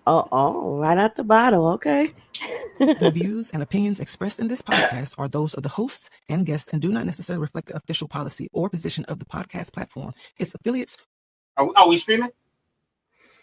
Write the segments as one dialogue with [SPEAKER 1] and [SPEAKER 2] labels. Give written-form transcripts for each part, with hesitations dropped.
[SPEAKER 1] Oh, right at the bottom. Okay.
[SPEAKER 2] The views and opinions expressed in this podcast are those of the hosts and guests and do not necessarily reflect the official policy or position of the podcast platform, its affiliates.
[SPEAKER 3] Are we streaming?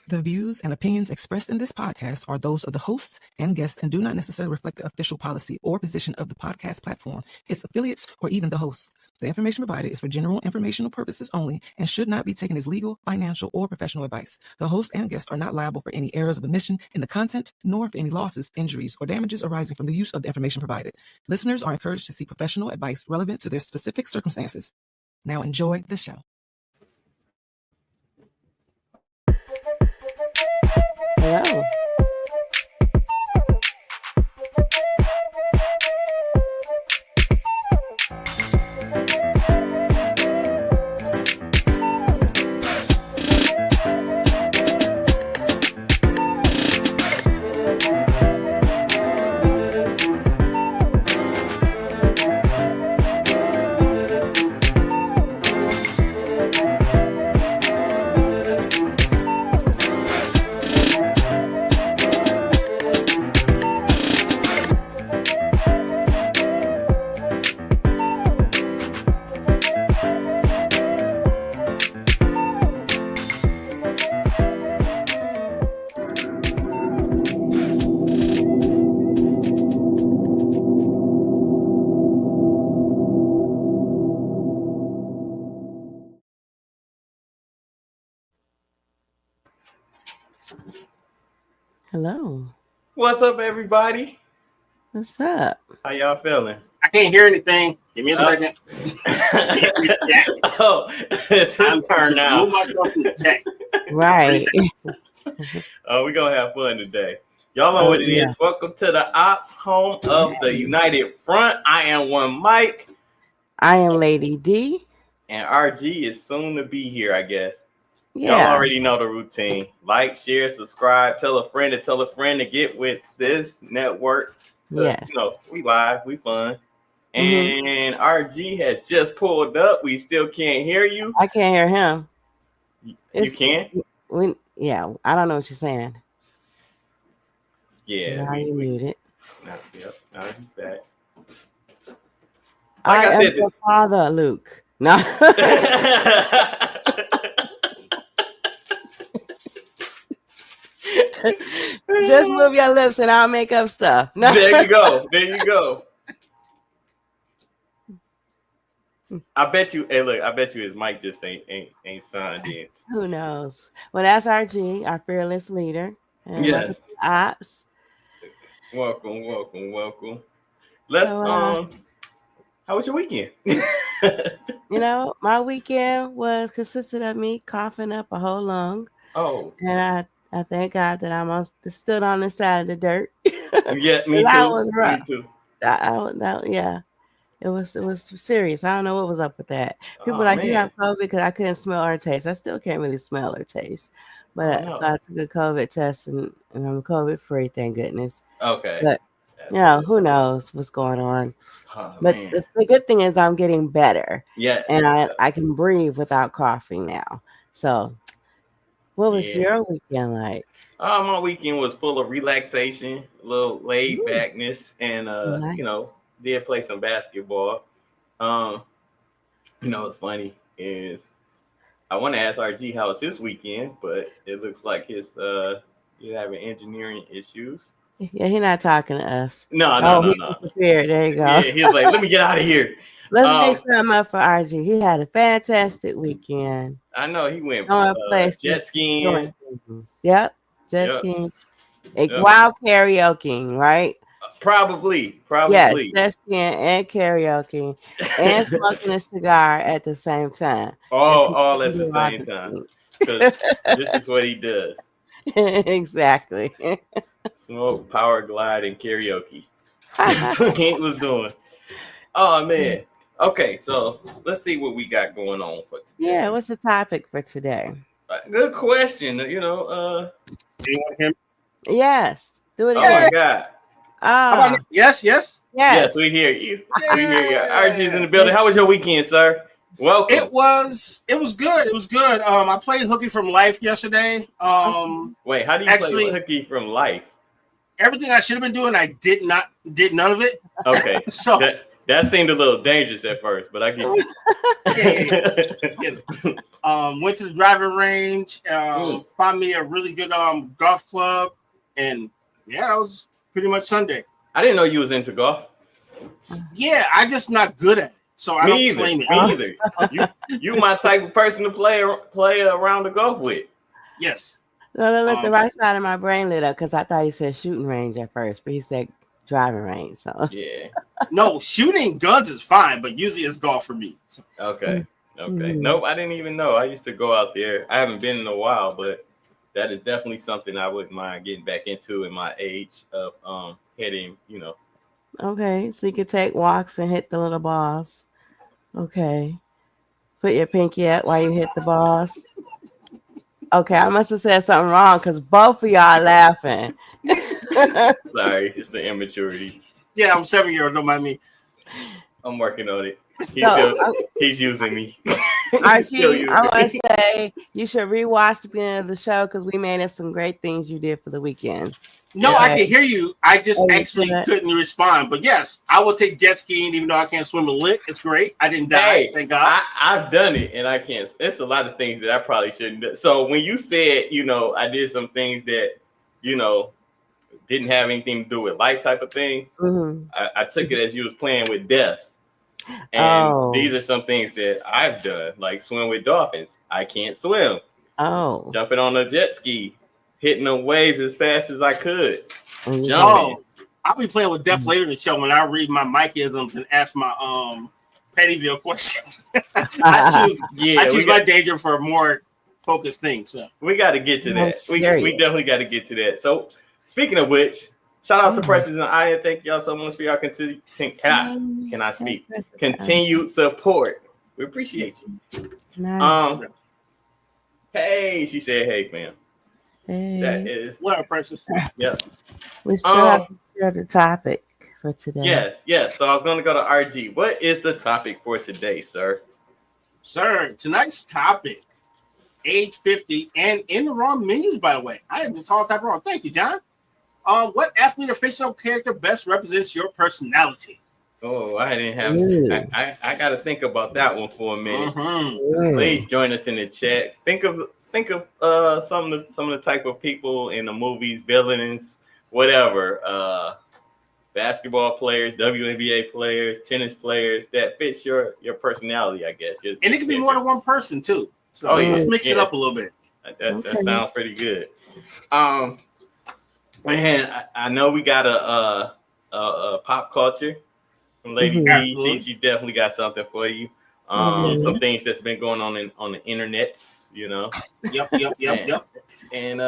[SPEAKER 2] The views and opinions expressed in this podcast are those of the hosts and guests and do not necessarily reflect the official policy or position of the podcast platform, its affiliates, or even the hosts. The information provided is for general informational purposes only and should not be taken as legal, financial, or professional advice. The host and guests are not liable for any errors of omission in the content, nor for any losses, injuries, or damages arising from the use of the information provided. Listeners are encouraged to seek professional advice relevant to their specific circumstances. Now enjoy the show.
[SPEAKER 1] Hello. Hello.
[SPEAKER 4] What's up, everybody?
[SPEAKER 1] What's up?
[SPEAKER 4] How y'all feeling?
[SPEAKER 3] I can't hear anything. Give me a second.
[SPEAKER 4] Oh, it's his turn now.
[SPEAKER 3] Move myself from the check.
[SPEAKER 1] Right.
[SPEAKER 4] Oh, we're gonna have fun today. Y'all know what it is. Welcome to the Ops, home of the United Front. I am one Mike.
[SPEAKER 1] I am Lady D.
[SPEAKER 4] And RG is soon to be here, I guess.
[SPEAKER 1] Yeah.
[SPEAKER 4] Y'all already know the routine. Like, share, subscribe, tell a friend to get with this network.
[SPEAKER 1] Yes.
[SPEAKER 4] You know, we live, we fun. And RG has just pulled up. We still can't hear you.
[SPEAKER 1] I can't hear him.
[SPEAKER 4] You can?
[SPEAKER 1] I don't know what you're saying.
[SPEAKER 4] Yeah.
[SPEAKER 1] Now you muted.
[SPEAKER 4] Now he's back.
[SPEAKER 1] I am your father, Luke. No. Just move your lips and I'll make up stuff. No.
[SPEAKER 4] There you go. I bet you his mic just ain't signed in.
[SPEAKER 1] Who knows? Well, that's RG, our fearless leader. And
[SPEAKER 4] yes.
[SPEAKER 1] Ops.
[SPEAKER 4] Welcome. Let's how was your weekend?
[SPEAKER 1] My weekend consisted of me coughing up a whole lung.
[SPEAKER 4] Oh.
[SPEAKER 1] And I thank God that I'm stood on the side of the dirt.
[SPEAKER 4] Yeah, me too. Me too.
[SPEAKER 1] It was serious. I don't know what was up with that. People were like, you have COVID because I couldn't smell or taste. I still can't really smell or taste. But so I took a COVID test and I'm COVID free, thank goodness.
[SPEAKER 4] Okay.
[SPEAKER 1] But who knows what's going on.
[SPEAKER 4] Oh,
[SPEAKER 1] but the good thing is I'm getting better.
[SPEAKER 4] Yeah.
[SPEAKER 1] And I can breathe without coughing now. So what was your weekend like?
[SPEAKER 4] My weekend was full of relaxation, a little laid backness, and
[SPEAKER 1] nice.
[SPEAKER 4] Did play some basketball. What's funny is I want to ask RG how was his weekend, but it looks like he's having engineering issues.
[SPEAKER 1] Yeah, he's not talking to us.
[SPEAKER 4] No.
[SPEAKER 1] He disappeared. There you go.
[SPEAKER 4] Yeah, he was like, let me get out of here.
[SPEAKER 1] Let's make something up for RG. He had a fantastic weekend.
[SPEAKER 4] I know he went
[SPEAKER 1] jet
[SPEAKER 4] skiing.
[SPEAKER 1] Yep, jet skiing. While karaoke, right?
[SPEAKER 4] Probably.
[SPEAKER 1] Yes, jet skiing and karaoke and smoking a cigar at the same time.
[SPEAKER 4] All at the same time. Because this is what he does.
[SPEAKER 1] Exactly.
[SPEAKER 4] Smoke, power glide, and karaoke. That's what he was doing. Oh, man. Okay, so let's see what we got going on for today.
[SPEAKER 1] Yeah, what's the topic for today?
[SPEAKER 4] Good question.
[SPEAKER 3] Do you want him?
[SPEAKER 1] Yes. Do it
[SPEAKER 4] again. Oh, my God.
[SPEAKER 3] Yes.
[SPEAKER 4] Yes, we hear you. We hear you. RG's in the building. How was your weekend, sir? Welcome.
[SPEAKER 3] It was good. It was good. I played Hooky from Life yesterday.
[SPEAKER 4] Wait, how do you
[SPEAKER 3] actually,
[SPEAKER 4] play Hooky from Life?
[SPEAKER 3] Everything I should have been doing, I did none of it.
[SPEAKER 4] Okay,
[SPEAKER 3] so
[SPEAKER 4] that seemed a little dangerous at first, but I get you.
[SPEAKER 3] Went to the driving range. Found me a really good golf club, and yeah, that was pretty much Sunday.
[SPEAKER 4] I didn't know you was into golf.
[SPEAKER 3] Yeah, I just not good at it, so I don't claim it.
[SPEAKER 4] Me either. You my type of person to play around the golf with.
[SPEAKER 3] Yes.
[SPEAKER 1] No, look, the right side of my brain lit up because I thought he said shooting range at first, but he said driving range. So
[SPEAKER 4] yeah.
[SPEAKER 3] No, shooting guns is fine, but usually it's golf for me. So.
[SPEAKER 4] Okay. Nope, I didn't even know. I used to go out there. I haven't been in a while, but that is definitely something I wouldn't mind getting back into in my age of hitting,
[SPEAKER 1] Okay, so you can take walks and hit the little balls. Okay. Put your pinky out while you hit the balls. Okay, I must have said something wrong because both of y'all laughing.
[SPEAKER 4] Sorry, it's the immaturity.
[SPEAKER 3] Yeah, I'm 7-year-old. Don't mind me.
[SPEAKER 4] I'm working on it. He's using me.
[SPEAKER 1] Archie, I want to say you should rewatch the beginning of the show because we made it some great things you did for the weekend.
[SPEAKER 3] No, yeah. I can hear you. I just actually couldn't respond. But yes, I will take jet skiing even though I can't swim a lick. It's great. I didn't die.
[SPEAKER 4] Hey,
[SPEAKER 3] thank God.
[SPEAKER 4] I've done it and I can't. It's a lot of things that I probably shouldn't do. So when you said, I did some things that, didn't have anything to do with life type of things, I took it as you was playing with death. And these are some things that I've done, like swim with dolphins. I can't swim. Jumping on a jet ski, hitting the waves as fast as I could. Jumping.
[SPEAKER 3] I'll be playing with death later in the show when I read my Mike-isms and ask my Pettyville questions. I choose my danger for a more focused thing. So
[SPEAKER 4] we got to get to that. We definitely got to get to that. So speaking of which, shout out to Precious and I. Thank y'all so much for y'all continued support. We appreciate you.
[SPEAKER 1] Nice.
[SPEAKER 4] Hey, she said, "Hey, fam."
[SPEAKER 1] Hey.
[SPEAKER 4] That is
[SPEAKER 3] what up, Precious.
[SPEAKER 4] Yeah.
[SPEAKER 1] We still have to share the topic for today.
[SPEAKER 4] Yes. So I was going to go to RG. What is the topic for today, sir?
[SPEAKER 3] Sir, tonight's topic: age 50 and in the wrong menus. By the way, I have this all type wrong. Thank you, John. What athlete or fictional character best represents your personality?
[SPEAKER 4] Oh, I didn't have. I got to think about that one for a minute. Please join us in the chat. Think of some of the type of people in the movies, villains, whatever. Basketball players, WNBA players, tennis players that fits your personality, I guess.
[SPEAKER 3] And it can be more than one person too. So let's mix it up a little bit.
[SPEAKER 4] That sounds pretty good. Man, I know we got a pop culture from Lady B. She definitely got something for you. Some things that's been going on the internets, Yep. And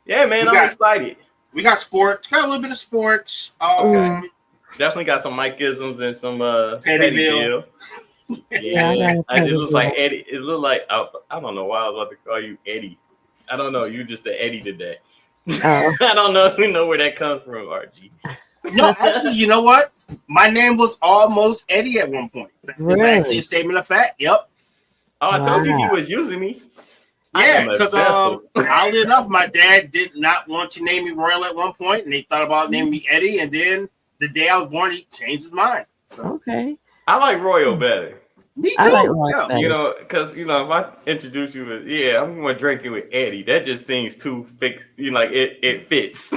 [SPEAKER 4] yeah, man, I'm excited.
[SPEAKER 3] We got sports. Got a little bit of sports.
[SPEAKER 4] Definitely got some Mike-isms and some Pettyville. Yeah, it looks like Eddie. It looked like I don't know why I was about to call you Eddie. I don't know. You just the Eddie today. I don't know. You know where that comes from, RG.
[SPEAKER 3] No, actually, you know what? My name was almost Eddie at one point. It's actually a statement of fact. Yep.
[SPEAKER 4] Oh, I told you he was using me.
[SPEAKER 3] Yeah, because oddly enough, my dad did not want to name me Royal at one point, and they thought about naming me Eddie, and then the day I was born, he changed his mind. So.
[SPEAKER 1] Okay.
[SPEAKER 4] I like Royal better.
[SPEAKER 3] Me too.
[SPEAKER 4] Because if I introduce you with, I'm going to drink it with Eddie. That just seems too fixed. It fits.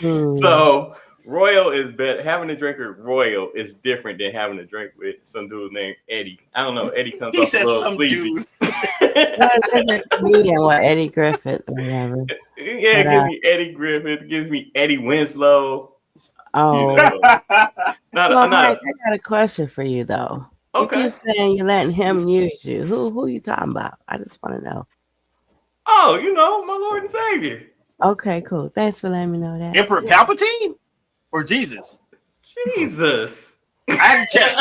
[SPEAKER 4] So Royal is better. Having a drink with Royal is different than having a drink with some dude named Eddie. I don't know. Eddie comes off a little sleazy.
[SPEAKER 1] Eddie Griffith or whatever.
[SPEAKER 4] Yeah, it gives me Eddie Griffith. It gives me Eddie Winslow.
[SPEAKER 1] Mike, I got a question for you though.
[SPEAKER 4] Okay.
[SPEAKER 1] You keep saying you're letting him use you. Who you talking about? I just want to know.
[SPEAKER 4] Oh, my Lord and Savior.
[SPEAKER 1] Okay, cool. Thanks for letting me know that.
[SPEAKER 3] Emperor Palpatine or Jesus?
[SPEAKER 4] Jesus.
[SPEAKER 3] I had to check.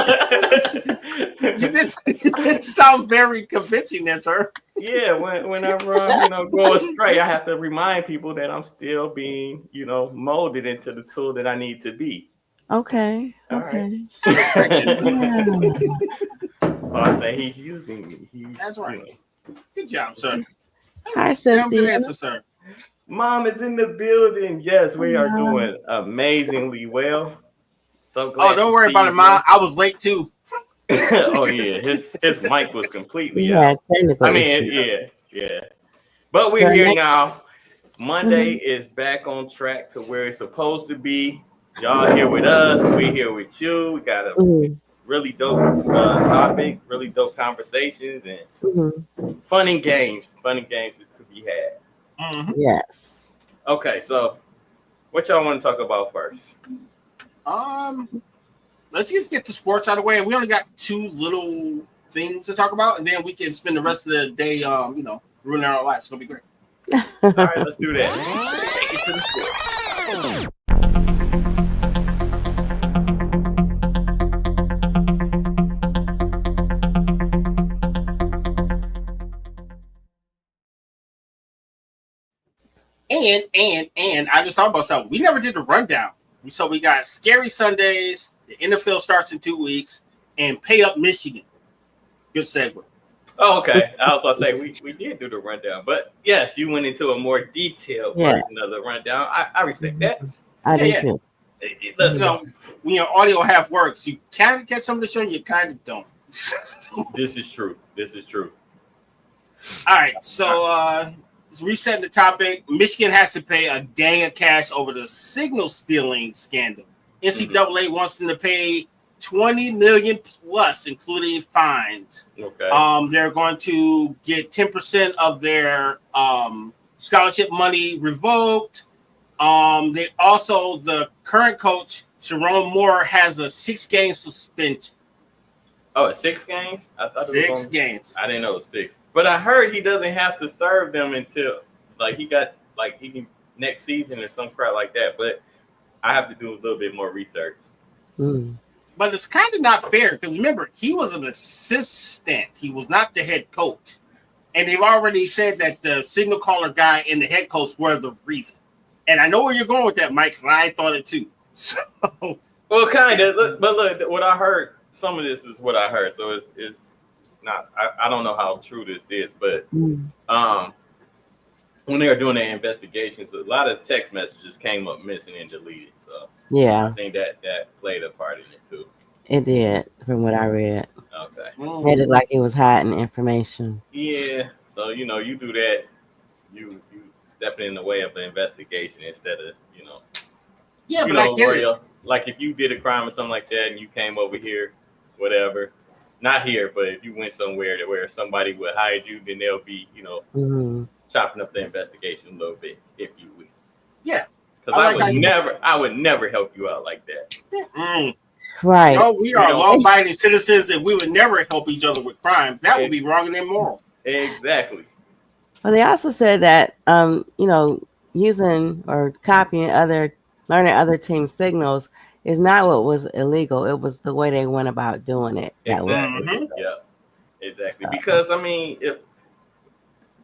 [SPEAKER 3] You didn't sound very convincing there, sir.
[SPEAKER 4] Yeah, whenever I'm go astray, I have to remind people that I'm still being, molded into the tool that I need to be.
[SPEAKER 1] Okay.
[SPEAKER 4] All right. So I say he's using me.
[SPEAKER 3] That's right. Good job, sir.
[SPEAKER 1] Hi, Cynthia.
[SPEAKER 3] Good answer, sir.
[SPEAKER 4] Mom is in the building. Yes, we are doing amazingly well. So glad.
[SPEAKER 3] Don't worry about it, Mom. I was late too.
[SPEAKER 4] Oh yeah, his mic was completely out.
[SPEAKER 1] Technical issues.
[SPEAKER 4] Yeah. But we're here now. Monday is back on track to where it's supposed to be. Y'all here with us. We here with you. We got a really dope topic, really dope conversations, and fun and games. Fun and games is to be had.
[SPEAKER 1] Yes.
[SPEAKER 4] Okay, so what y'all want to talk about first?
[SPEAKER 3] Let's just get the sports out of the way. We only got 2 little things to talk about, and then we can spend the rest of the day, ruining our lives. It's gonna be great.
[SPEAKER 4] All right, let's do that. Take it to the sports.
[SPEAKER 3] And I just thought about something. We never did a rundown. So we got Scary Sundays. The NFL starts in 2 weeks, and Pay Up Michigan. Good segue.
[SPEAKER 4] Oh, okay. I was about to say we did do the rundown, but yes, you went into a more detailed version of the rundown. I respect that.
[SPEAKER 1] I do too.
[SPEAKER 3] Let's go. When your audio half works, you kind of catch some of the show, you kind of don't.
[SPEAKER 4] This is true.
[SPEAKER 3] All right, so resetting the topic. Michigan has to pay a gang of cash over the signal stealing scandal. NCAA wants them to pay $20 million plus, including fines.
[SPEAKER 4] Okay.
[SPEAKER 3] They're going to get 10% of their scholarship money revoked. They also, the current coach Sharon Moore has a 6-game suspension.
[SPEAKER 4] Oh, 6 games? I thought
[SPEAKER 3] 6 games.
[SPEAKER 4] I didn't know it was 6. But I heard he doesn't have to serve them until he can next season or some crap like that. But I have to do a little bit more research.
[SPEAKER 3] But it's kind of not fair because remember, he was an assistant. He was not the head coach. And they've already said that the signal caller guy and the head coach were the reason. And I know where you're going with that, Mike, because I thought it too. So,
[SPEAKER 4] well, kind of. But look, what I heard, some of this is what I heard. So it's not, I don't know how true this is, but when they were doing their investigations, a lot of text messages came up missing and deleted. So I think that played a part in it too.
[SPEAKER 1] It did, from what I read.
[SPEAKER 4] Okay.
[SPEAKER 1] Made it like he was hiding information.
[SPEAKER 4] Yeah. So you do that, you stepping in the way of an investigation instead of
[SPEAKER 3] Yeah, but I get it.
[SPEAKER 4] Like if you did a crime or something like that and you came over here, whatever. Not here, but if you went somewhere where somebody would hide you, then they'll be, chopping up the investigation a little bit, if you will.
[SPEAKER 3] Yeah.
[SPEAKER 4] Because I would never help you out like that.
[SPEAKER 1] Right.
[SPEAKER 3] No, we are law-abiding citizens, and we would never help each other with crime. That would be wrong and immoral.
[SPEAKER 4] Exactly.
[SPEAKER 1] Well, they also said that, using or copying learning other team signals is not what was illegal. It was the way they went about doing it.
[SPEAKER 4] Exactly. Yeah. Exactly. Because I mean,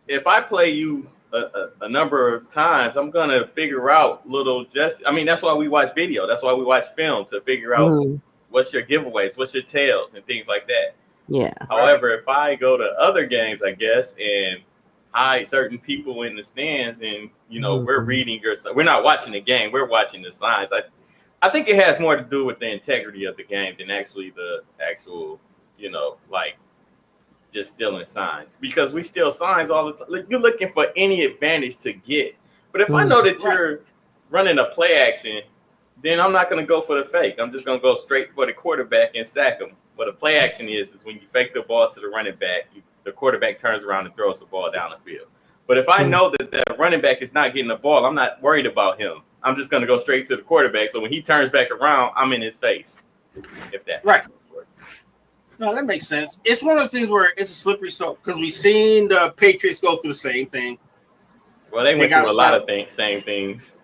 [SPEAKER 4] if I play you a number of times, I'm gonna figure out that's why we watch video. That's why we watch film, to figure out what's your giveaways, what's your tails, and things like that.
[SPEAKER 1] Yeah.
[SPEAKER 4] However, if I go to other games, I guess, and hide certain people in the stands, and we're reading we're not watching the game, we're watching the signs. I think it has more to do with the integrity of the game than actually the actual, just stealing signs, because we steal signs all the time. You're looking for any advantage to get. But if I know that you're running a play action, then I'm not going to go for the fake. I'm just going to go straight for the quarterback and sack him. What a play action is when you fake the ball to the running back, the quarterback turns around and throws the ball down the field. But if I know that the running back is not getting the ball, I'm not worried about him. I'm just going to go straight to the quarterback. So when he turns back around, I'm in his face. If that makes sense for you.
[SPEAKER 3] No, that makes sense. It's one of the things where it's a slippery slope because we've seen the Patriots go through the same thing.
[SPEAKER 4] Well, they went through a lot of same things.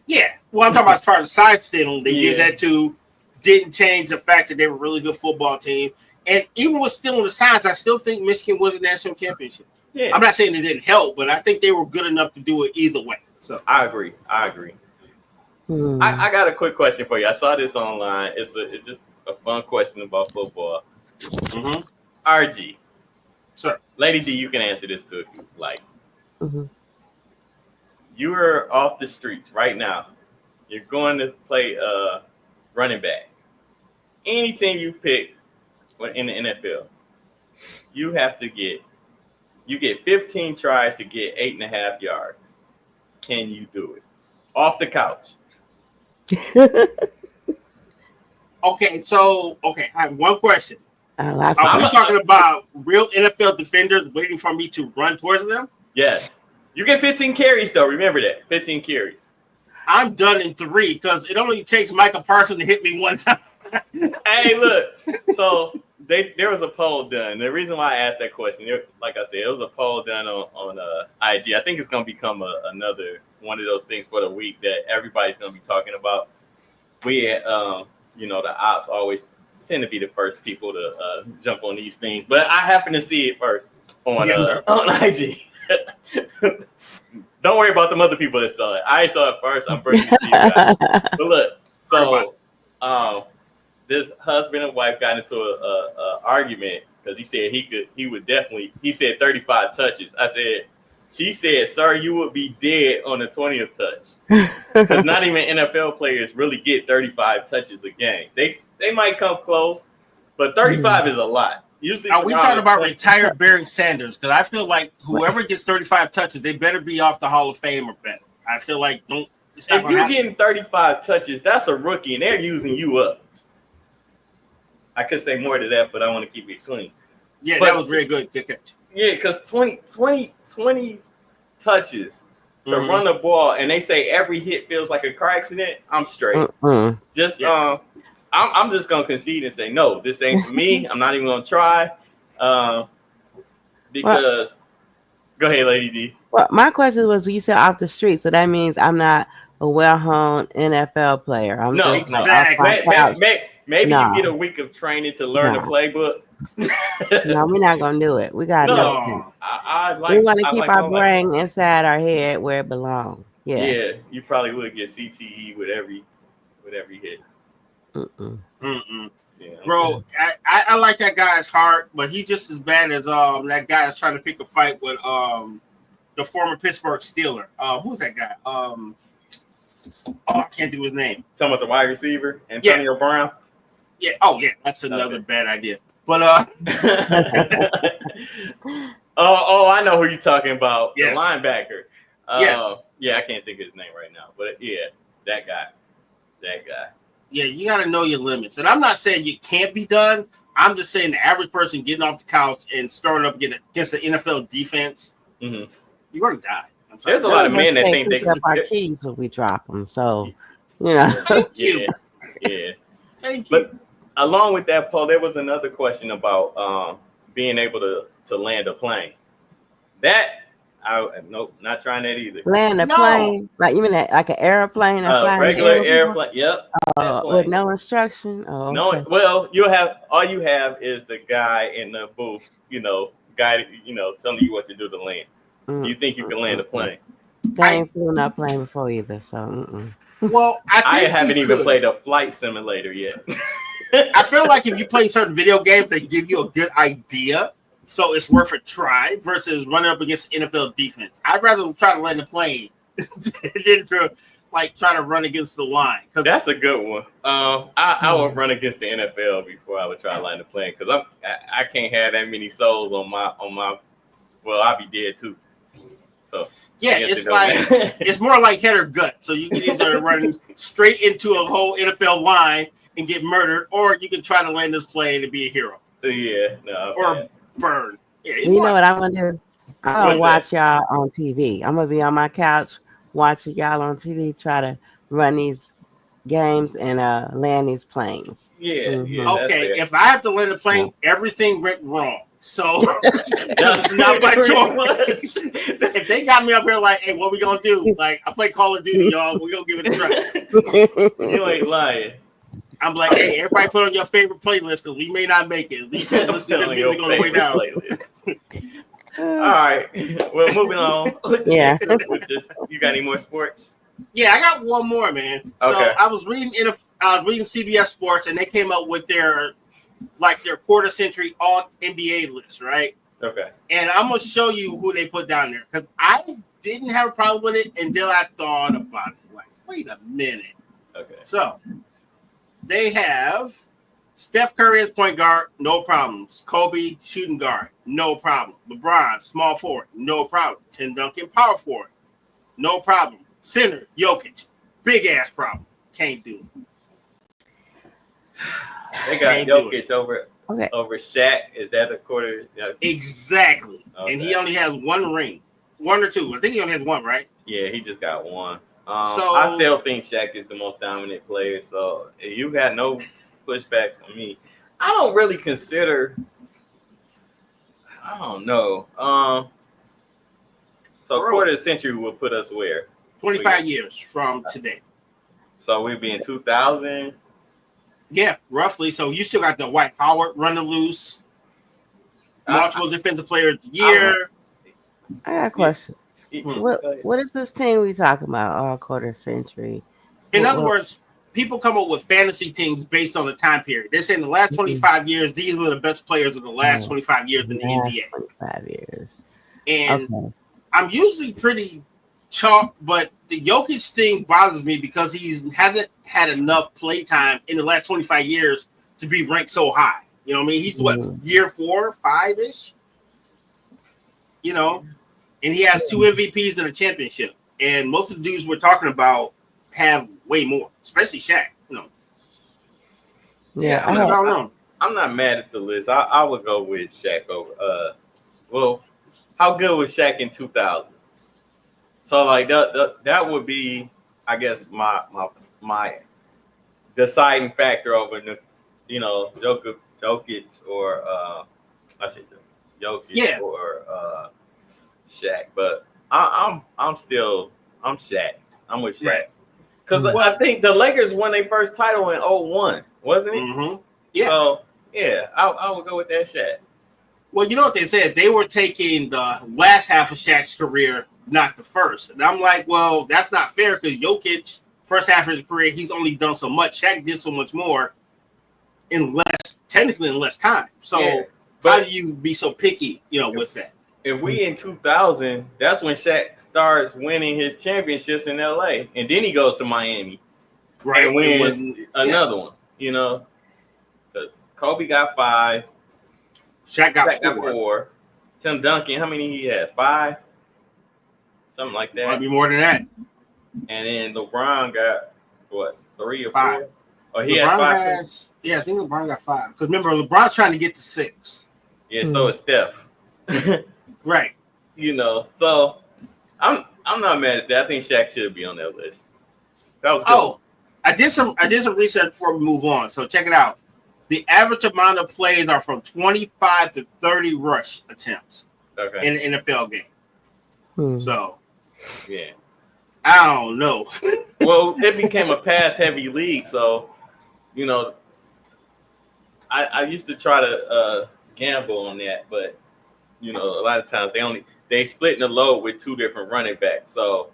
[SPEAKER 3] Yeah. Well, I'm talking about as far as side stealing. They did that too. Didn't change the fact that they were a really good football team. And even with stealing the signs, I still think Michigan was a national championship. Yeah. I'm not saying it didn't help, but I think they were good enough to do it either way. So
[SPEAKER 4] I agree. I got a quick question for you. I saw this online. It's just a fun question about football.
[SPEAKER 3] Mm-hmm.
[SPEAKER 4] RG.
[SPEAKER 3] Sir.
[SPEAKER 4] Lady D, you can answer this too if you like.
[SPEAKER 1] Mm-hmm.
[SPEAKER 4] You are off the streets right now. You're going to play running back. Any team you pick in the NFL, you get 15 tries to get 8.5 yards. Can you do it? Off the couch.
[SPEAKER 3] Okay, I have one question. Are we
[SPEAKER 1] questions.
[SPEAKER 3] talking about real NFL defenders waiting for me to run towards them?
[SPEAKER 4] Yes. You get 15 carries, though. Remember that. 15 carries.
[SPEAKER 3] I'm done in 3 because it only takes Micah Parsons to hit me one time.
[SPEAKER 4] Hey, look. So there was a poll done. The reason why I asked that question, like I said, it was a poll done on IG. I think it's going to become another one of those things for the week that everybody's going to be talking about. We the ops always tend to be the first people to jump on these things, but I happen to see it first on IG. Don't worry about them other people that saw it. I saw it first. I'm bringing it to you guys. But look, so this husband and wife got into a argument because he said he said 35 touches. She said, sir, you would be dead on the 20th touch. Because not even NFL players really get 35 touches a game. They might come close, but 35 is a lot. Usually,
[SPEAKER 3] are we talking about retired Barry Sanders? Because I feel like whoever gets 35 touches, they better be off the Hall of Fame or better. I feel like if
[SPEAKER 4] you're getting 35 touches, that's a rookie, and they're using you up. I could say more to that, but I want to keep it clean.
[SPEAKER 3] Yeah, that was very good. Good catch.
[SPEAKER 4] Yeah, because 20 touches to run the ball, and they say every hit feels like a car accident. I'm straight. Just I'm just gonna concede and say no. This ain't for me. I'm not even gonna try. Because go ahead, Lady D.
[SPEAKER 1] Well, my question was, you said off the street, so that means I'm not a well-honed NFL player. I'm
[SPEAKER 4] no,
[SPEAKER 1] just
[SPEAKER 3] exactly.
[SPEAKER 4] Maybe you get a week of training to learn the playbook.
[SPEAKER 1] No, we're not gonna do it. We got
[SPEAKER 4] we
[SPEAKER 1] want to keep our brain inside our head where it belongs.
[SPEAKER 4] Yeah, you probably would get CTE with every hit.
[SPEAKER 3] Yeah. Bro, I like that guy's heart, but he's just as bad as that guy that's trying to pick a fight with the former Pittsburgh Steeler. Who's that guy? I can't do his name.
[SPEAKER 4] Talking about the wide receiver, Antonio Brown.
[SPEAKER 3] Yeah. That's another bad idea. But
[SPEAKER 4] I know who you're talking about.
[SPEAKER 3] Yes.
[SPEAKER 4] The linebacker.
[SPEAKER 3] Yes.
[SPEAKER 4] Yeah, I can't think of his name right now, but yeah, that guy.
[SPEAKER 3] Yeah, you got to know your limits, and I'm not saying you can't be done. I'm just saying the average person getting off the couch and starting up against the NFL defense, you're gonna die.
[SPEAKER 4] There's a lot of men that think they
[SPEAKER 1] can our keys when we drop them. So,
[SPEAKER 3] Thank you.
[SPEAKER 4] Yeah.
[SPEAKER 3] Thank you.
[SPEAKER 4] But along with that, Paul, there was another question about being able to land a plane. Nope, not trying that either.
[SPEAKER 1] Land a plane? Like you mean like an airplane?
[SPEAKER 4] Regular airplane. Yep.
[SPEAKER 1] With no instruction. Oh,
[SPEAKER 4] no. Well, all you have is the guy in the booth. Telling you what to do to land. You think you can land a plane?
[SPEAKER 1] I ain't flew no plane before either. So.
[SPEAKER 3] Well,
[SPEAKER 4] I haven't even played a flight simulator yet.
[SPEAKER 3] I feel like if you play certain video games, they give you a good idea. So it's worth a try versus running up against NFL defense. I'd rather try to land a plane than to try to run against the line.
[SPEAKER 4] That's a good one. I would run against the NFL before I would try to land a plane because I can't have that many souls on my. Well, I'll be dead too. So
[SPEAKER 3] yeah, it's more like head or gut. So you can either run straight into a whole NFL line and get murdered, or you can try to land this plane and be a hero.
[SPEAKER 4] Yeah, no.
[SPEAKER 3] Or burn. Yeah,
[SPEAKER 1] you know what I'm gonna do? I'm gonna watch y'all on TV. I'm gonna be on my couch watching y'all on TV try to run these games and land these planes.
[SPEAKER 4] Yeah.
[SPEAKER 3] Okay, if I have to land a plane, everything went wrong. So that's not my choice. If they got me up here like, hey, what we gonna do? Like, I play Call of Duty, y'all. We gonna give it a try.
[SPEAKER 4] You ain't lying.
[SPEAKER 3] I'm like, hey, everybody put on your favorite playlist because we may not make it. At least you listen to the music on the way down.
[SPEAKER 4] All right. Well, moving on.
[SPEAKER 1] Yeah.
[SPEAKER 4] You got any more sports?
[SPEAKER 3] Yeah, I got one more, man. So
[SPEAKER 4] okay.
[SPEAKER 3] I was reading I was reading CBS Sports, and they came up with their quarter century all NBA list, right?
[SPEAKER 4] Okay.
[SPEAKER 3] And I'm gonna show you who they put down there because I didn't have a problem with it until I thought about it. Like, wait a minute.
[SPEAKER 4] Okay.
[SPEAKER 3] So they have Steph Curry as point guard, no problems. Kobe shooting guard, no problem. LeBron small forward, no problem. Tim Duncan power forward, no problem. Center Jokic, big ass problem. Can't do it.
[SPEAKER 4] They got Jokic over Shaq. Is that a quarter?
[SPEAKER 3] Exactly.
[SPEAKER 4] Okay.
[SPEAKER 3] And he only has one ring. One or two. I think he only has one, right?
[SPEAKER 4] Yeah, he just got one. So I still think Shaq is the most dominant player. So you got no pushback from me. I don't really consider. I don't know. So quarter century will put us where?
[SPEAKER 3] 25 years from today.
[SPEAKER 4] So we'd be in 2000.
[SPEAKER 3] Yeah, roughly. So you still got the Dwight Howard running loose. Multiple defensive player of the year.
[SPEAKER 1] I got questions. What is this team we talking about all quarter century?
[SPEAKER 3] In other words, people come up with fantasy teams based on the time period. They're saying the last 25 years, these are the best players of the last 25 years in the NBA.
[SPEAKER 1] 25 years.
[SPEAKER 3] And I'm usually pretty chalk, but the Jokic thing bothers me because he hasn't had enough play time in the last 25 years to be ranked so high. You know what I mean? He's year 4, 5-ish? You know? And he has 2 MVPs and a championship. And most of the dudes we're talking about have way more, especially Shaq. You know?
[SPEAKER 1] Yeah,
[SPEAKER 4] I'm not mad at the list. I would go with Shaq over. Well, how good was Shaq in 2000? So like that would be, I guess, my deciding factor over Jokic or I say Jokic or Shaq. But I'm Shaq. I'm with Shaq. Because I think the Lakers won their first title in 2001, wasn't it?
[SPEAKER 3] Mm-hmm. Yeah.
[SPEAKER 4] So yeah, I would go with that Shaq.
[SPEAKER 3] Well, you know what they said? They were taking the last half of Shaq's career, not the first. And I'm like, well, that's not fair because Jokic, first half of his career, he's only done so much. Shaq did so much more technically in less time. So how do you be so picky, with that?
[SPEAKER 4] If we in 2000, that's when Shaq starts winning his championships in LA. And then he goes to Miami.
[SPEAKER 3] Right.
[SPEAKER 4] And wins another one, Because Kobe got 5.
[SPEAKER 3] Shaq got 4.
[SPEAKER 4] Tim Duncan, how many he has? 5? Something like that.
[SPEAKER 3] Might be more than that.
[SPEAKER 4] And then LeBron got, 3 or
[SPEAKER 3] 5?
[SPEAKER 4] 4? Oh, he has 5 too?
[SPEAKER 3] Yeah, I think LeBron got 5. Because remember, LeBron's trying to get to 6.
[SPEAKER 4] Yeah, so is Steph.
[SPEAKER 3] Right.
[SPEAKER 4] So I'm not mad at that. I think Shaq should be on that list. That was good. Oh,
[SPEAKER 3] I did some research before we move on. So check it out. The average amount of plays are from 25 to 30 rush attempts in an NFL game. So,
[SPEAKER 4] yeah,
[SPEAKER 3] I don't know.
[SPEAKER 4] Well, it became a pass-heavy league, so I used to try to gamble on that, but a lot of times they splitting the load with 2 different running backs, so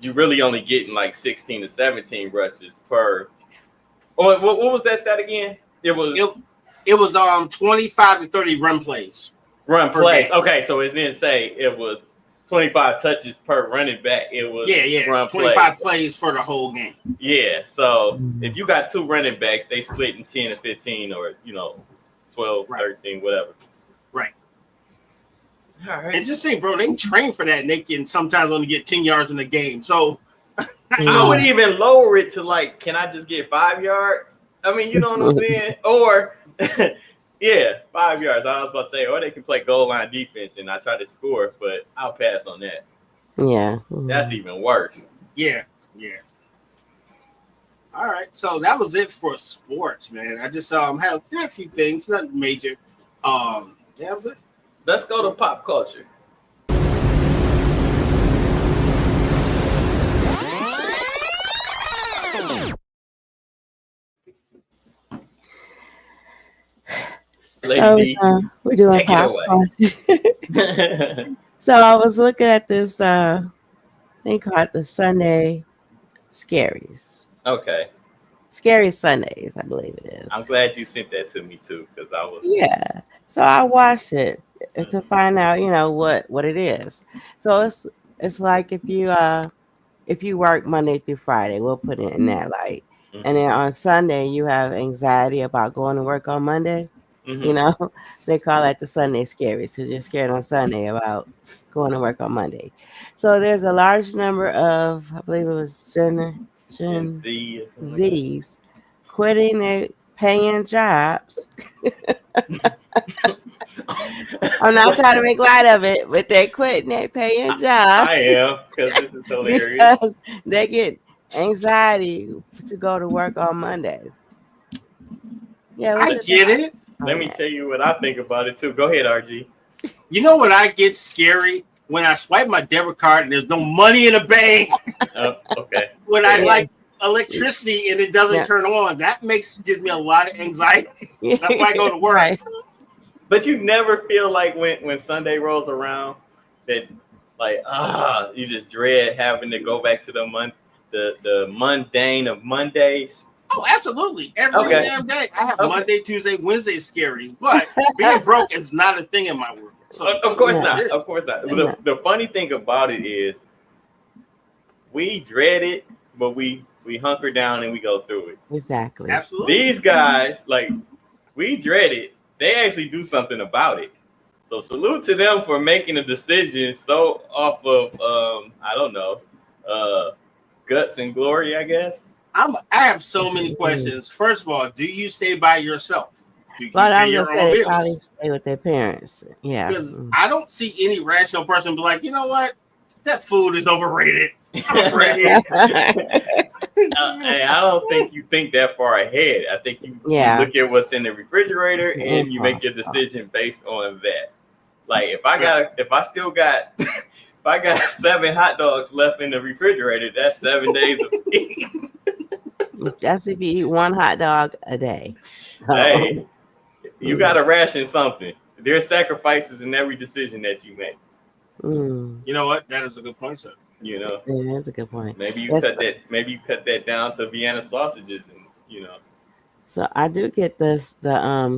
[SPEAKER 4] you really only getting like 16 to 17 rushes per. Oh, what was that stat again? It was 25 to 30 run plays. Run plays. Game. Okay, so it didn't say it was 25 touches per running back. It was run
[SPEAKER 3] 25 plays for the whole game.
[SPEAKER 4] Yeah. So if you got 2 running backs, they split in 10 to 15 or 12, 13, whatever.
[SPEAKER 3] Right.
[SPEAKER 4] All right.
[SPEAKER 3] And just think, bro, they train for that and they can sometimes only get 10 yards in a game. So
[SPEAKER 4] I would even lower it to like, can I just get 5 yards? I mean, you know what I'm saying? Or, 5 yards. I was about to say, or they can play goal line defense and I try to score, but I'll pass on that.
[SPEAKER 1] Yeah.
[SPEAKER 4] That's even worse.
[SPEAKER 3] Yeah. All right. So that was it for sports, man. I just had a few things, nothing major. That was it.
[SPEAKER 4] Let's go to pop culture.
[SPEAKER 1] We're doing pop culture. So I was looking at this thing called the Sunday Scaries.
[SPEAKER 4] Okay.
[SPEAKER 1] Scary Sundays, I believe it is.
[SPEAKER 4] I'm glad you sent that to me too, because I was.
[SPEAKER 1] Yeah. So I watched it to find out, what it is. So it's like if you work Monday through Friday, we'll put it in that light. And then on Sunday you have anxiety about going to work on Monday. You know, they call that the Sunday scaries because you're scared on Sunday about going to work on Monday. So there's a large number of, I believe it was
[SPEAKER 4] Gen
[SPEAKER 1] Gen
[SPEAKER 4] Z or something like
[SPEAKER 1] Z's quitting their paying jobs. I'm not trying to make light of it, but they're quitting their paying jobs.
[SPEAKER 4] I am, because this is hilarious.
[SPEAKER 1] Because they get anxiety to go to work on Monday. Yeah,
[SPEAKER 3] I get it.
[SPEAKER 4] Let me tell you what I think about it too. Go ahead, RG.
[SPEAKER 3] You know what I get scary? When I swipe my debit card and there's no money in the bank.
[SPEAKER 4] Okay.
[SPEAKER 3] When I like electricity and it doesn't turn on, that gives me a lot of anxiety. That's why I go to work.
[SPEAKER 1] Right.
[SPEAKER 4] But you never feel like when Sunday rolls around that you just dread having to go back to the mundane of Mondays.
[SPEAKER 3] Oh, absolutely. Every damn day. I have Monday, Tuesday, Wednesday scaries, but being broke is not a thing in my world. So
[SPEAKER 4] of course not. Of course not. The funny thing about it is we dread it, but we hunker down and we go through it.
[SPEAKER 1] Exactly.
[SPEAKER 3] Absolutely.
[SPEAKER 4] These guys, we dread it. They actually do something about it. So salute to them for making a decision so off of I don't know, guts and glory, I guess.
[SPEAKER 3] I have so many questions. First of all, do you stay by yourself? Do you
[SPEAKER 1] but
[SPEAKER 3] pay
[SPEAKER 1] I'm
[SPEAKER 3] your
[SPEAKER 1] gonna
[SPEAKER 3] own
[SPEAKER 1] say they
[SPEAKER 3] bills?
[SPEAKER 1] probably stay with their parents. Yeah.
[SPEAKER 3] Because I don't see any rational person be like, you know what? That food is overrated. I'm afraid.
[SPEAKER 4] I don't think you think that far ahead. I think you look at what's in the refrigerator and you make your decision based on that. Like if I got 7 hot dogs left in the refrigerator, that's 7 days of eating.
[SPEAKER 1] That's if you eat 1 hot dog a day. So.
[SPEAKER 4] Hey, you got to ration something. There's sacrifices in every decision that you make.
[SPEAKER 3] You know what? That is a good point, sir.
[SPEAKER 4] You know,
[SPEAKER 1] yeah, that's a good point.
[SPEAKER 4] Maybe you cut that down to Vienna sausages, and
[SPEAKER 1] So I do get the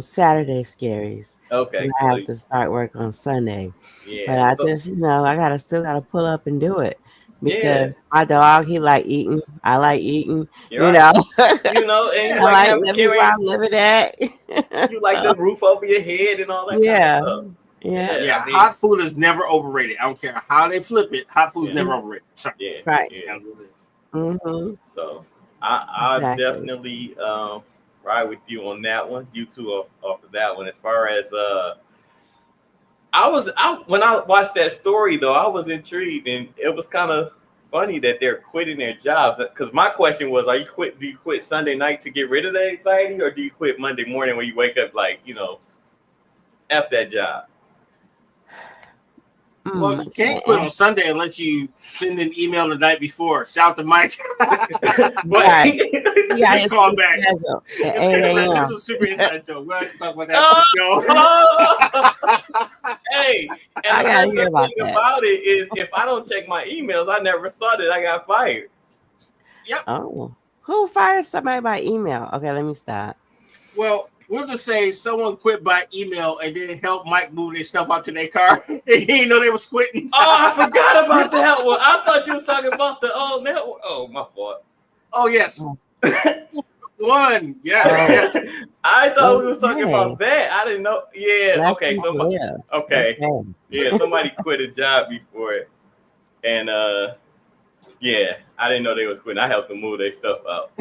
[SPEAKER 1] Saturday scaries.
[SPEAKER 4] Okay.
[SPEAKER 1] I have to start work on Sunday.
[SPEAKER 4] Yeah.
[SPEAKER 1] But I just I still gotta pull up and do it. Because my dog, he like eating. I like eating.
[SPEAKER 4] You're right.
[SPEAKER 1] And
[SPEAKER 4] you
[SPEAKER 1] like living where I'm living at.
[SPEAKER 4] You like the roof over your head and all that kind of stuff.
[SPEAKER 3] Yeah. Hot food is never overrated. I don't care how they flip it. Hot food is never overrated. Sorry.
[SPEAKER 4] Yeah.
[SPEAKER 1] Right.
[SPEAKER 4] Yeah. So
[SPEAKER 3] I
[SPEAKER 4] definitely ride with you on that one. You two off of that one. As far as when I watched that story though, I was intrigued, and it was kind of funny that they're quitting their jobs. Because my question was, do you quit Sunday night to get rid of the anxiety, or do you quit Monday morning when you wake up F that job?
[SPEAKER 3] Well, you can't quit on Sunday unless you send an email the night before. Shout to Mike.
[SPEAKER 1] Right. Yeah,
[SPEAKER 3] call back.
[SPEAKER 1] It's
[SPEAKER 3] a super inside joke. We'll have to talk about that for the show.
[SPEAKER 4] Hey, and
[SPEAKER 1] I gotta hear about that.
[SPEAKER 4] About it is, if I don't check my emails, I never saw that I got fired.
[SPEAKER 3] Yep.
[SPEAKER 1] Oh, who fires somebody by email? Okay, let me stop.
[SPEAKER 3] Well, we'll just say someone quit by email and then help Mike move their stuff out to their car. And he didn't know they was quitting.
[SPEAKER 4] Oh, I forgot about that one. I thought you was talking about the old network. Oh, my fault.
[SPEAKER 3] Oh, yes. One. Yeah.
[SPEAKER 4] I thought we was talking about that. I didn't know. Yeah.
[SPEAKER 1] That's
[SPEAKER 4] okay. Yeah, somebody quit a job before it. And yeah, I didn't know they was quitting. I helped them move their stuff out.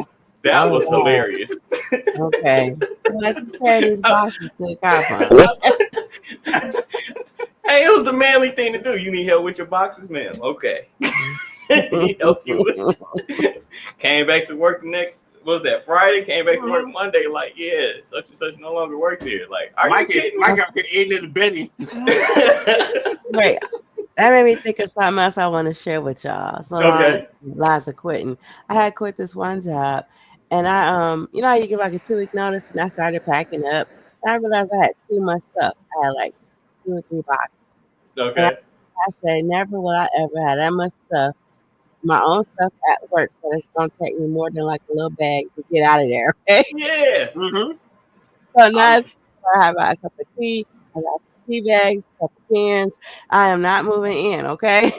[SPEAKER 4] That was hilarious.
[SPEAKER 1] Okay. Let's carry these boxes to the car.
[SPEAKER 4] Hey, it was the manly thing to do. You need help with your boxes, ma'am? Okay. He helped you with it. Came back to work the next, what was that, Friday? Came back to work Monday, like, yeah, such and such no longer works here. Like, are you kidding me?
[SPEAKER 3] Mike out here eating in the bedding.
[SPEAKER 1] Wait. That made me think of something else I want to share with y'all. So lots of quitting. I had quit this one job, and I how you give like a 2-week notice, and I started packing up. And I realized I had too much stuff. I had like 2 or 3 boxes.
[SPEAKER 4] Okay.
[SPEAKER 1] I said, never will I ever have that much stuff my own stuff at work, so it's gonna take me more than like a little bag to get out of there. Okay.
[SPEAKER 4] Yeah.
[SPEAKER 1] So now I have a cup of tea. I got some tea bags, a couple pens. I am not moving in. Okay.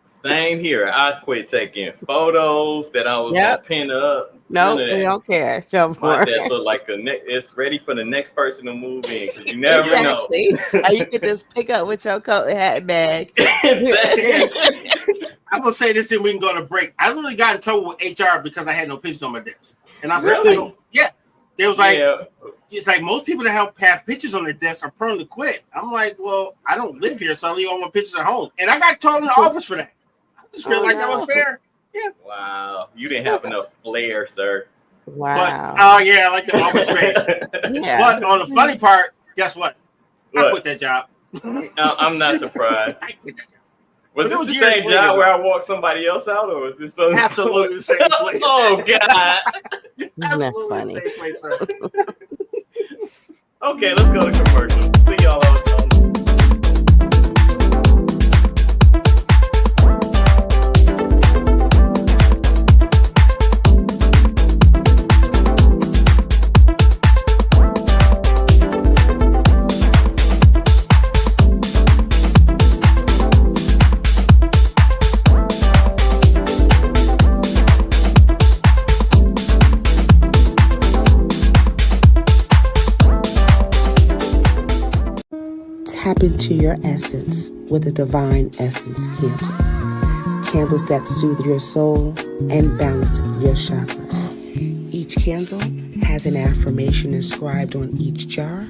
[SPEAKER 4] Same here. I quit taking photos that I was gonna pin up. None
[SPEAKER 1] Nope,
[SPEAKER 4] of
[SPEAKER 1] we
[SPEAKER 4] that.
[SPEAKER 1] don't care. No
[SPEAKER 4] My
[SPEAKER 1] more.
[SPEAKER 4] desk look like it's ready for the next person to move in because you never know.
[SPEAKER 1] You could just pick up with your coat and hat bag.
[SPEAKER 3] I'm gonna say this and we can go on a break. I literally got in trouble with HR because I had no pictures on my desk. And I said,
[SPEAKER 4] Really?
[SPEAKER 3] yeah. They was like, it's like most people that have pictures on their desk are prone to quit. I'm like, well, I don't live here, so I leave all my pictures at home. And I got told in the office for that. I just feel like that was fair. Yeah.
[SPEAKER 4] Wow. You didn't have enough flair, sir.
[SPEAKER 1] Wow.
[SPEAKER 3] But I like the office space. But on the funny part, guess what? I quit that job.
[SPEAKER 4] I'm not surprised.
[SPEAKER 3] I quit that job.
[SPEAKER 4] Was this the same job where I walked somebody else out, or was this something?
[SPEAKER 3] Absolutely the same place.
[SPEAKER 4] Oh God.
[SPEAKER 1] That's funny.
[SPEAKER 3] The same place, sir.
[SPEAKER 4] Okay, let's go to commercial. See y'all on.
[SPEAKER 5] Tap into your essence with a Divine Essence candle. Candles that soothe your soul and balance your chakras. Each candle has an affirmation inscribed on each jar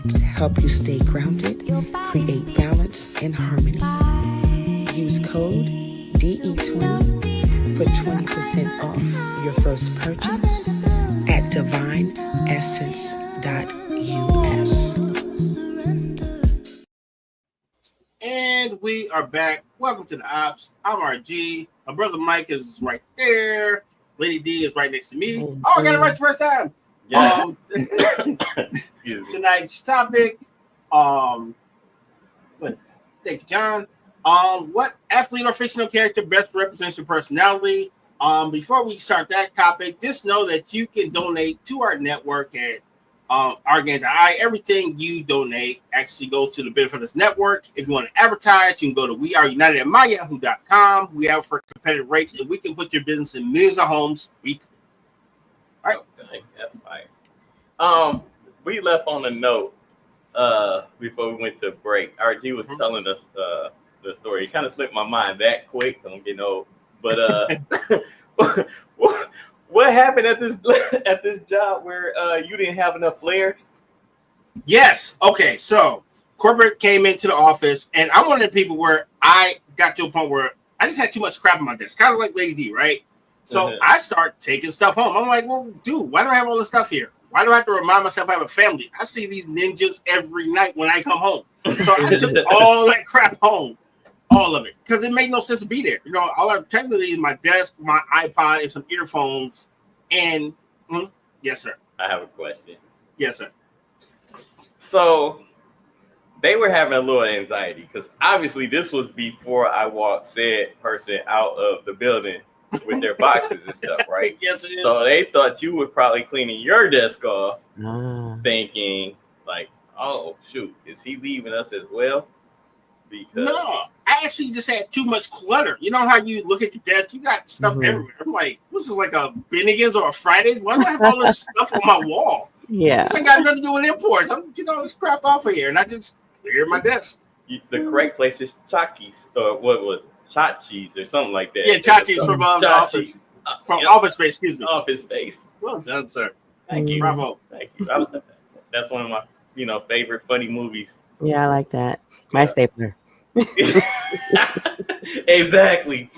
[SPEAKER 5] to help you stay grounded, create balance and harmony. Use code DE20 for 20% off your first purchase at divineessence.us.
[SPEAKER 3] And we are back. Welcome to the Ops. I'm RG. My brother Mike is right there. Lady D is right next to me. Oh, I got it right the first time.
[SPEAKER 4] Yes.
[SPEAKER 3] Tonight's topic. Thank you, John. What athlete or fictional character best represents your personality? Before we start that topic, just know that you can donate to our network at our games. Everything you donate actually goes to the benefit of this network. If you want to advertise, you can go to weareunited@myyahoo.com. We have for competitive rates, and we can put your business in millions of homes weekly. All right,
[SPEAKER 4] okay, that's fine. We left on a note before we went to break. RG was telling us the story. It kind of slipped my mind that quick. I'm getting old, but what happened at this job where you didn't have enough flares?
[SPEAKER 3] Yes. Okay. So corporate came into the office, and I'm one of the people where I got to a point where I just had too much crap on my desk, kind of like Lady D, right? So I start taking stuff home. I'm like, well, dude, why do I have all this stuff here? Why do I have to remind myself I have a family? I see these ninjas every night when I come home. So I took all that crap home. All of it, because it made no sense to be there. You know, all I technically is my desk, my iPod, and some earphones. And yes, sir.
[SPEAKER 4] I have a question.
[SPEAKER 3] Yes, sir.
[SPEAKER 4] So they were having a little anxiety because obviously this was before I walked said person out of the building with their boxes and stuff, right?
[SPEAKER 3] Yes, it is.
[SPEAKER 4] So they thought you were probably cleaning your desk off, thinking like, "Oh shoot, is he leaving us as well?" Because
[SPEAKER 3] no, I actually just had too much clutter. You know how you look at your desk, you got stuff everywhere. I'm like, this is like a Bennigan's or a Fridays. Why do I have all this stuff on my wall?
[SPEAKER 1] Yeah.
[SPEAKER 3] This ain't got nothing to do with imports. I'm getting all this crap off of here, and I just cleared my desk.
[SPEAKER 4] The correct place is Chaki's, or what was Chachi's or something like that.
[SPEAKER 3] Yeah, Chachi's from the office. From Office Space, excuse me.
[SPEAKER 4] Office Space.
[SPEAKER 3] Well done, sir.
[SPEAKER 4] Thank you.
[SPEAKER 3] Bravo.
[SPEAKER 4] Thank you. That's one of my, favorite funny movies.
[SPEAKER 1] Yeah, I like that. My stapler.
[SPEAKER 4] Exactly.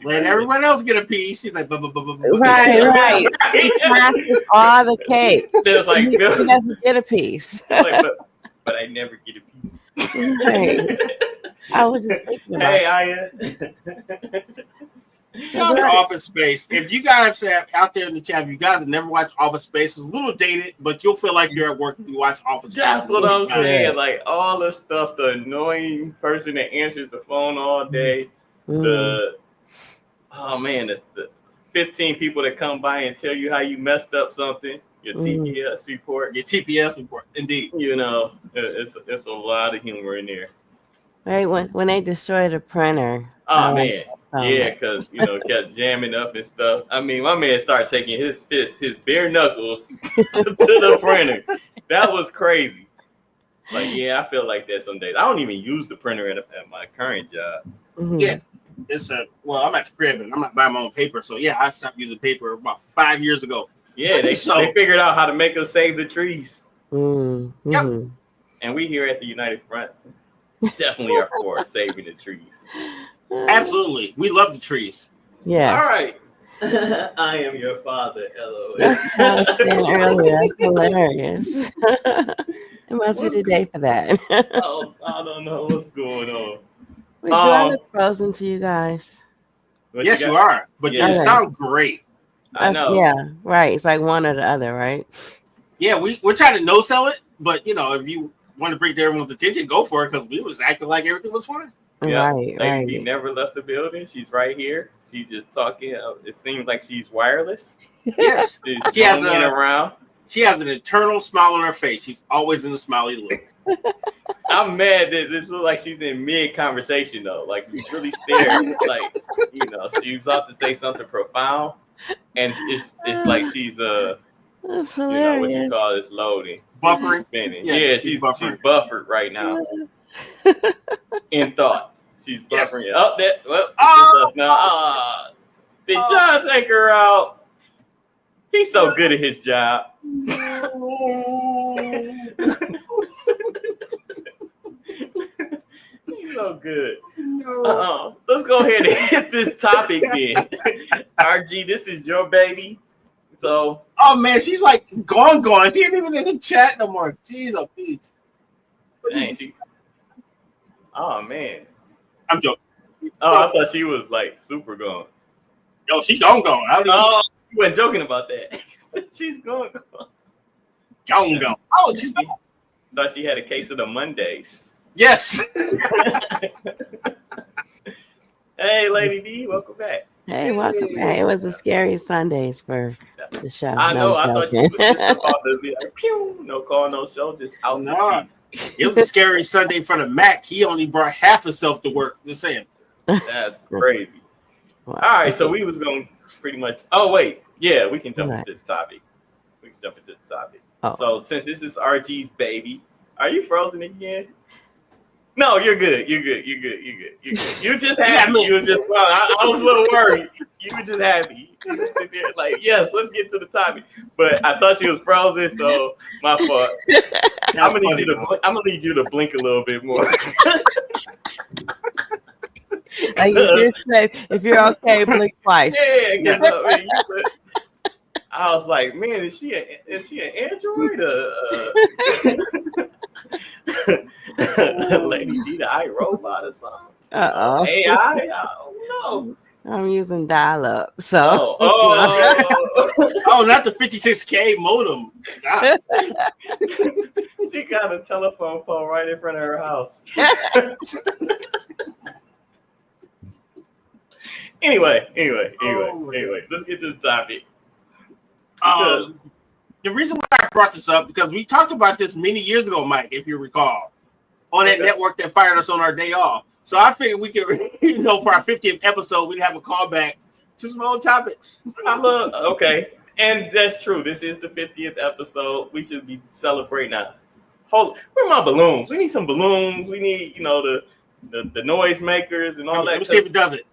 [SPEAKER 3] Let everyone else get a piece. He's like,
[SPEAKER 1] right. He passes all the cake.
[SPEAKER 4] There's like,
[SPEAKER 1] he doesn't get a piece.
[SPEAKER 4] Like, but I never get a piece.
[SPEAKER 1] Right. I was just thinking about
[SPEAKER 4] Aya.
[SPEAKER 3] Shout out to Office Space. If you guys have out there in the chat, if you guys have never watched Office Space, it's a little dated, but you'll feel like you're at work if you watch Office Space.
[SPEAKER 4] That's what I'm saying. Like all the stuff, the annoying person that answers the phone all day, the 15 people that come by and tell you how you messed up something, your TPS report.
[SPEAKER 3] Your TPS report, indeed.
[SPEAKER 4] You know, it's a lot of humor in there.
[SPEAKER 1] Right, when they destroyed the printer.
[SPEAKER 4] Oh man. Yeah, because kept jamming up and stuff. I mean, my man started taking his bare knuckles to the printer. That was crazy. Like, yeah, I feel like that some days. I don't even use the printer at my current job.
[SPEAKER 3] Yeah, I'm at the crib and I'm not buying my own paper, so yeah, I stopped using paper about 5 years ago.
[SPEAKER 4] Yeah, they figured out how to make us save the trees.
[SPEAKER 3] Yep.
[SPEAKER 4] And we here at the United Front definitely are for saving the trees.
[SPEAKER 3] Absolutely. We love the trees.
[SPEAKER 1] Yeah.
[SPEAKER 4] All right. I am your father, LOL.
[SPEAKER 1] That's hilarious. It must be the day for that.
[SPEAKER 4] Oh, I don't know what's going on.
[SPEAKER 1] Wait, do I look frozen to you guys?
[SPEAKER 3] Yes, you are. But you sound great.
[SPEAKER 4] I know.
[SPEAKER 1] Yeah, right. It's like one or the other, right?
[SPEAKER 3] Yeah, we're trying to no-sell it, but if you want to bring to everyone's attention, go for it, because we was acting like everything was fine.
[SPEAKER 4] Yeah,
[SPEAKER 1] right.
[SPEAKER 4] She never left the building. She's right here. She's just talking. It seems like she's wireless.
[SPEAKER 3] Yes,
[SPEAKER 4] she has around.
[SPEAKER 3] She has an eternal smile on her face. She's always in a smiley look.
[SPEAKER 4] I'm mad that this looks like she's in mid-conversation though. Like she's really staring. Like she's about to say something profound, and it's like she's
[SPEAKER 1] That's hilarious.
[SPEAKER 4] what you call this loading,
[SPEAKER 3] buffering,
[SPEAKER 4] spinning. Yeah, she's buffered right now. In thought. She's buffering it. Did John take her out? He's so good at his job. He's so good. Let's go ahead and hit this topic then. RG, this is your baby. So.
[SPEAKER 3] Oh man, she's like gone. She ain't even in the chat no more. Jeez, oh Pete.
[SPEAKER 4] Dang, oh man.
[SPEAKER 3] I'm joking.
[SPEAKER 4] Oh, I thought she was like super gone.
[SPEAKER 3] Yo, she's gone.
[SPEAKER 4] You weren't joking about that. She's gone.
[SPEAKER 3] Gone. Oh, she's gone.
[SPEAKER 4] Thought she had a case of the Mondays.
[SPEAKER 3] Yes.
[SPEAKER 4] Hey, Lady D, welcome back.
[SPEAKER 1] Hey, welcome back. It was a scary Sundays for the show.
[SPEAKER 4] I know. I thought you was just about to be like, pew, no call, no show, just out in the piece.
[SPEAKER 3] It was a scary Sunday for the Mac. He only brought half himself to work. Just saying.
[SPEAKER 4] That's crazy. Wow. All right, so we was going to pretty much. Oh wait, yeah, we can jump into the topic. Oh. So since this is RG's baby, are you frozen again? No, you're good. You're good. You just happy. You were just. Well, I was a little worried. You were just happy. You sit there like, yes, let's get to the topic. But I thought she was frozen, so my fault. I'm gonna need you to blink a little bit more.
[SPEAKER 1] Like you just said, if you're okay, blink twice.
[SPEAKER 4] Yeah, I was like, man, is she an Android? Lady D, the iRobot or something? AI? I don't know.
[SPEAKER 1] I'm using dial-up, so.
[SPEAKER 3] Oh, not the 56K modem. Stop.
[SPEAKER 4] She got a telephone pole right in front of her house. Anyway, let's get to the topic.
[SPEAKER 3] The reason why I brought this up, because we talked about this many years ago, Mike, if you recall, on that network that fired us on our day off. So I figured we could, for our 50th episode, we'd have a callback to some old topics.
[SPEAKER 4] Okay. And that's true. This is the 50th episode. We should be celebrating now. Where are my balloons? We need some balloons. We need, the noise makers and all that.
[SPEAKER 3] Let me see if it does it.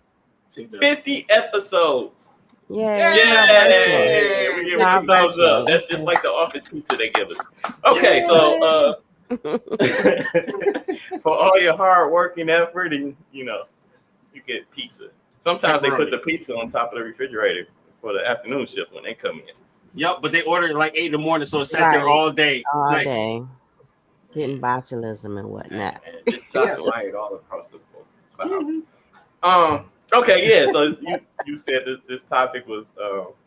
[SPEAKER 4] 50 episodes.
[SPEAKER 1] Yeah.
[SPEAKER 4] We give it 2 thumbs up. That's just like the office pizza they give us. Okay, so for all your hard work and effort, and you get pizza. Sometimes they put the pizza on top of the refrigerator for the afternoon shift when they come in.
[SPEAKER 3] Yep, but they ordered it like 8 a.m, so it sat there all day.
[SPEAKER 1] All
[SPEAKER 3] nice.
[SPEAKER 1] day. Getting botulism and whatnot.
[SPEAKER 4] And shots fired all across the board. Okay, yeah. So you said that this topic was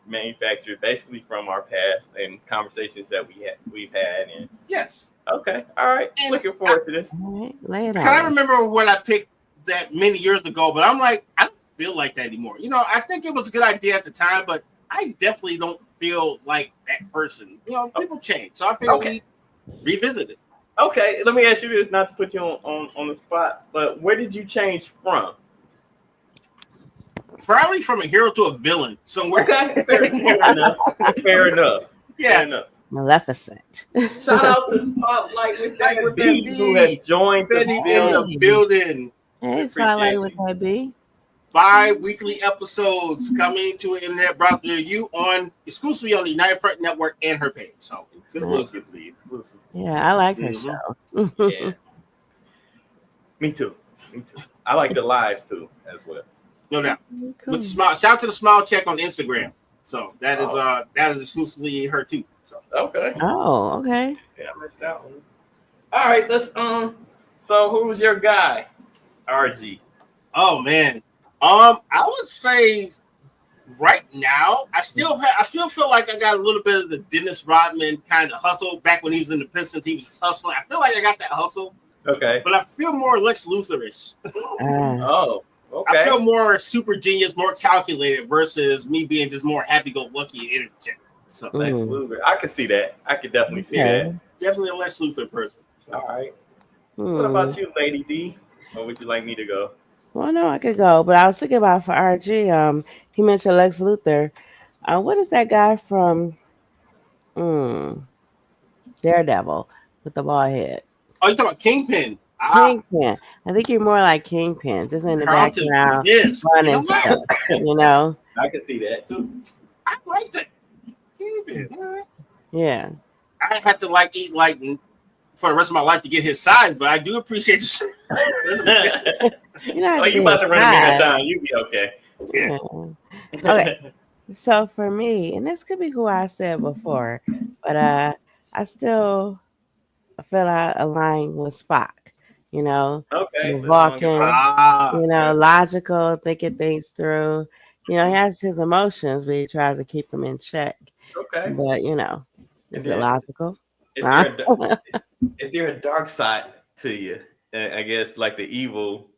[SPEAKER 4] manufactured basically from our past and conversations that we've had. And
[SPEAKER 3] yes.
[SPEAKER 4] Okay. All right.
[SPEAKER 3] And
[SPEAKER 4] looking forward to this.
[SPEAKER 1] All right, lay it
[SPEAKER 3] Because I
[SPEAKER 1] out.
[SPEAKER 3] remember when I picked that many years ago, but I'm like, I don't feel like that anymore. You know, I think it was a good idea at the time, but I definitely don't feel like that person. You know, people change. So I feel we revisit it.
[SPEAKER 4] Okay, let me ask you this, not to put you on the spot, but where did you change from?
[SPEAKER 3] Probably from a hero to a villain somewhere.
[SPEAKER 4] Okay, fair enough. Fair enough.
[SPEAKER 3] Yeah.
[SPEAKER 4] Fair enough.
[SPEAKER 1] Maleficent.
[SPEAKER 4] Shout out to Spotlight with that B, who has joined
[SPEAKER 3] Betty in the building.
[SPEAKER 1] Hey, Spotlight with that B.
[SPEAKER 3] Bi-weekly episodes coming to an internet browser near you exclusively on the United Front Network and her page. So
[SPEAKER 4] exclusively.
[SPEAKER 1] Yeah, I like her show.
[SPEAKER 4] Yeah. Me too. I like the lives too as well.
[SPEAKER 3] No doubt. Cool. But shout out to the Smile Check on Instagram. So that is exclusively her too. So
[SPEAKER 4] okay.
[SPEAKER 1] Oh, okay.
[SPEAKER 4] Yeah, I missed that one. All right, let's so who was your guy? RG.
[SPEAKER 3] Oh man. I would say right now, I still feel like I got a little bit of the Dennis Rodman kind of hustle. Back when he was in the Pistons, he was just hustling. I feel like I got that hustle.
[SPEAKER 4] Okay.
[SPEAKER 3] But I feel more Lex Luthor-ish.
[SPEAKER 4] Oh, okay.
[SPEAKER 3] I feel more super genius, more calculated versus me being just more happy-go-lucky and energetic. So
[SPEAKER 4] Lex Luthor. I can see that. I could definitely see that.
[SPEAKER 3] Definitely a Lex Luthor person. So.
[SPEAKER 4] All right. What about you, Lady D? Or would you like me to go?
[SPEAKER 1] Well, no, I could go, but I was thinking about for RG. He mentioned Lex Luthor. What is that guy from Daredevil with the ball head?
[SPEAKER 3] Oh, you talking about Kingpin?
[SPEAKER 1] Kingpin. I think you're more like Kingpin, just in the background, running stuff. You know.
[SPEAKER 4] I can see that too.
[SPEAKER 3] I like that. Kingpin.
[SPEAKER 1] Yeah.
[SPEAKER 3] I have to eat for the rest of my life to get his size, but I do appreciate the
[SPEAKER 4] you about to run a marathon. You be okay.
[SPEAKER 3] Yeah.
[SPEAKER 1] Okay. So for me, and this could be who I said before, but I still feel I align with Spock. You know, walking, logical, thinking things through. You know, he has his emotions, but he tries to keep them in check.
[SPEAKER 4] Okay.
[SPEAKER 1] But is it logical?
[SPEAKER 4] Is there a dark side to you? I guess like the evil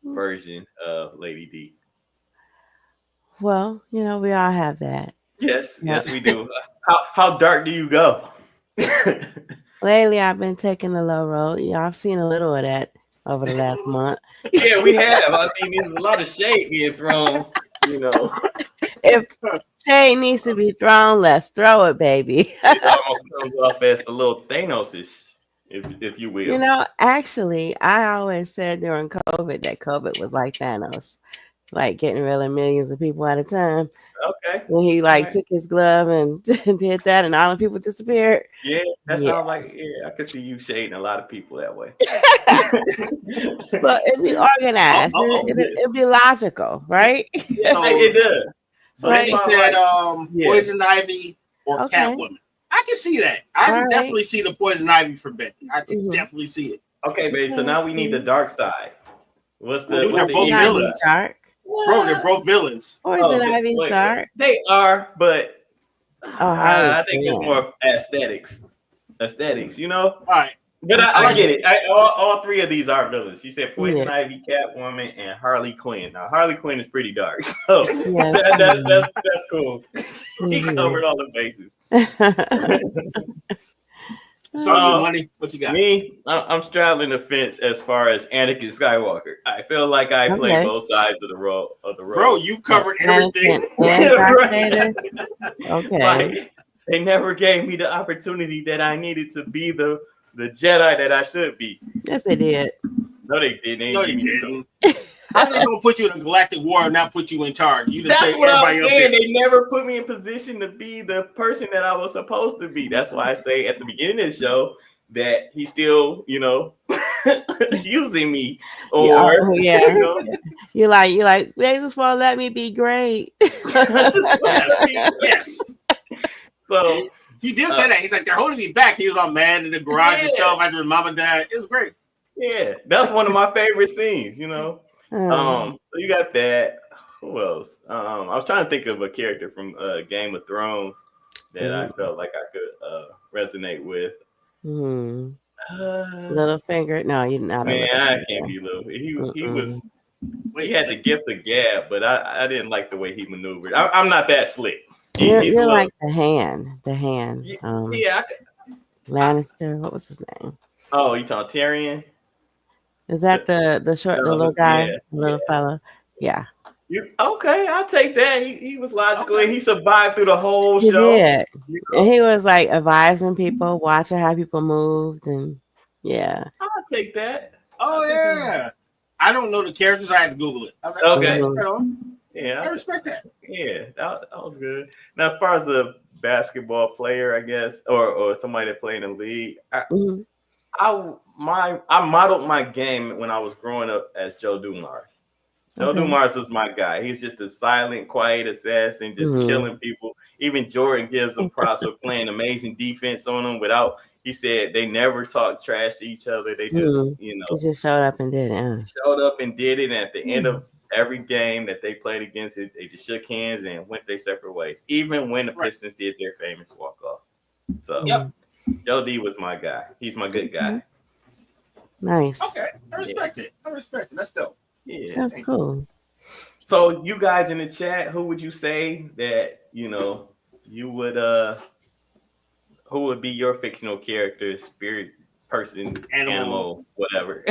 [SPEAKER 4] version of Lady D.
[SPEAKER 1] Well, we all have that.
[SPEAKER 4] Yes, we do. How dark do you go?
[SPEAKER 1] Lately, I've been taking the low road. I've seen a little of that over the last month.
[SPEAKER 4] Yeah, we have. I mean, there's a lot of shade being thrown.
[SPEAKER 1] If shade needs to be thrown, let's throw it, baby.
[SPEAKER 4] It almost comes off as a little Thanos-ish, if you will.
[SPEAKER 1] Actually, I always said during COVID that COVID was like Thanos, like getting rid of millions of people at a time.
[SPEAKER 4] Okay.
[SPEAKER 1] When he took his glove and did that, and all the people disappeared.
[SPEAKER 4] Yeah, that sounds like I could see you shading a lot of people that way.
[SPEAKER 1] But it'd be organized. It'd be logical, right?
[SPEAKER 4] Yeah, it does.
[SPEAKER 3] So he said Poison Ivy or Catwoman. I can see that. I can definitely see the Poison Ivy for Betty. I can definitely see it.
[SPEAKER 4] Okay, baby. So now we need the dark side. What's the?
[SPEAKER 3] They're both villains.
[SPEAKER 1] Dark.
[SPEAKER 3] Bro, they're both villains.
[SPEAKER 1] Poison Ivy's dark.
[SPEAKER 4] They are, but I think it's more of aesthetics. All right. But I get it. All three of these are villains. She said Poison Ivy, Catwoman, and Harley Quinn. Now Harley Quinn is pretty dark, so that's cool. He covered all the bases.
[SPEAKER 3] So Money, what you got?
[SPEAKER 4] Me, I'm straddling the fence as far as Anakin Skywalker. I feel like I play both sides of the road.
[SPEAKER 3] Bro, you covered everything.
[SPEAKER 1] Right. Okay.
[SPEAKER 4] Right. They never gave me the opportunity that I needed to be the Jedi that I should be.
[SPEAKER 1] Yes, they did.
[SPEAKER 4] No, they didn't.
[SPEAKER 3] No, they didn't. How they gonna put you in a galactic war and not put you in charge? You just
[SPEAKER 4] That's
[SPEAKER 3] say
[SPEAKER 4] what
[SPEAKER 3] everybody
[SPEAKER 4] I'm saying. They never put me in position to be the person that I was supposed to be. That's why I say at the beginning of the show that he's still, using me. Or
[SPEAKER 1] you're like, they just want to let me be great.
[SPEAKER 3] Yes.
[SPEAKER 4] So
[SPEAKER 3] he did say that. He's like, they're holding me back. He was all mad in the garage and stuff after his mom and dad. It was great.
[SPEAKER 4] Yeah, that's one of my favorite scenes, So you got that. Who else? I was trying to think of a character from Game of Thrones that I felt like I could resonate with.
[SPEAKER 1] Mm. Littlefinger? No, you're not a
[SPEAKER 4] Man, I
[SPEAKER 1] Littlefinger.
[SPEAKER 4] can't be little. He was. He had the gift of gab, but I didn't like the way he maneuvered. I'm not that slick. He's
[SPEAKER 1] You're
[SPEAKER 4] little,
[SPEAKER 1] like the hand.
[SPEAKER 4] yeah.
[SPEAKER 1] Lannister. What was his name?
[SPEAKER 4] Oh, you talking Tyrion?
[SPEAKER 1] Is that the little guy,
[SPEAKER 4] Yeah,
[SPEAKER 1] the little fella? Yeah.
[SPEAKER 4] Okay? I'll take that. He was logical and he survived through the whole
[SPEAKER 1] He
[SPEAKER 4] show.
[SPEAKER 1] did. And he was like advising people, watching how people moved, and yeah.
[SPEAKER 4] I'll take that.
[SPEAKER 3] Oh yeah. I don't know the characters. I had to Google it. I was like, okay,
[SPEAKER 4] Yeah,
[SPEAKER 3] I respect that.
[SPEAKER 4] Yeah, that was good. Now, as far as a basketball player, I guess, or somebody that played in the league, I modeled my game when I was growing up as Joe Dumars. Joe Dumars was my guy. He's just a silent, quiet assassin, just killing people. Even Jordan gives him props for playing amazing defense on him without. He said they never talked trash to each other. They just,
[SPEAKER 1] He just showed up and did it.
[SPEAKER 4] Showed up and did it. And at the end of every game that they played against it, they just shook hands and went their separate ways. Even when the Pistons did their famous walk off. So Joe D was my guy. He's my good guy.
[SPEAKER 1] Nice.
[SPEAKER 3] Okay, I respect it. That's dope.
[SPEAKER 4] Yeah,
[SPEAKER 1] that's cool.
[SPEAKER 4] So you guys in the chat, who would you say that you would who would be your fictional character, spirit, person, animal whatever?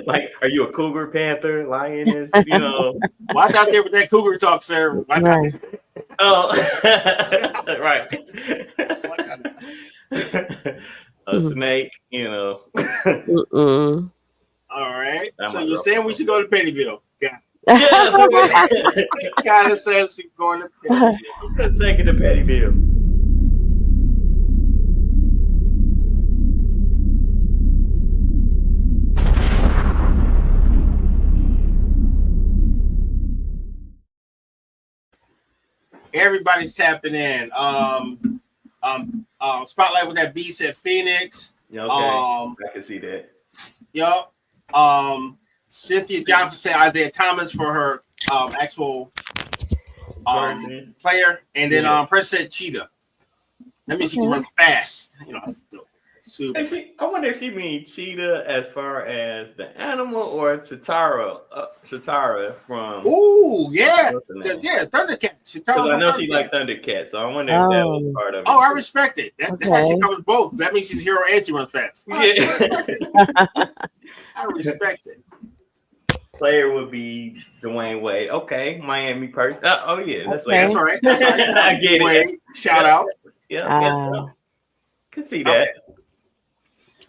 [SPEAKER 4] Like, are you a cougar, panther, lioness?
[SPEAKER 3] Watch out there with that cougar talk, sir. Watch out.
[SPEAKER 4] Oh, right. A snake,
[SPEAKER 3] All right. So you're saying we should go to Pennyville? Yeah.
[SPEAKER 4] Yes.
[SPEAKER 3] Kind of says she's going to Pennyville.
[SPEAKER 4] Let's take it to Pennyville.
[SPEAKER 3] Everybody's tapping in. Spotlight with that B said Phoenix.
[SPEAKER 4] Okay. I can see that.
[SPEAKER 3] Yup. Cynthia Johnson said Isaiah Thomas for her actual player, and then Press said Cheetah. That means she can run fast.
[SPEAKER 4] I wonder if she means cheetah as far as the animal or Chitara from.
[SPEAKER 3] Oh yeah, Thundercats.
[SPEAKER 4] Because I know she liked Thundercats, so I wonder if that was part of it.
[SPEAKER 3] Oh, I respect it. That actually covers both. That means she's a hero and she runs fast.
[SPEAKER 4] Yeah,
[SPEAKER 3] I respect it.
[SPEAKER 4] Player would be Dwayne Wade. Okay, Miami person. Oh yeah, that's
[SPEAKER 3] right. I get it. Shout out.
[SPEAKER 4] Yeah. Can see that.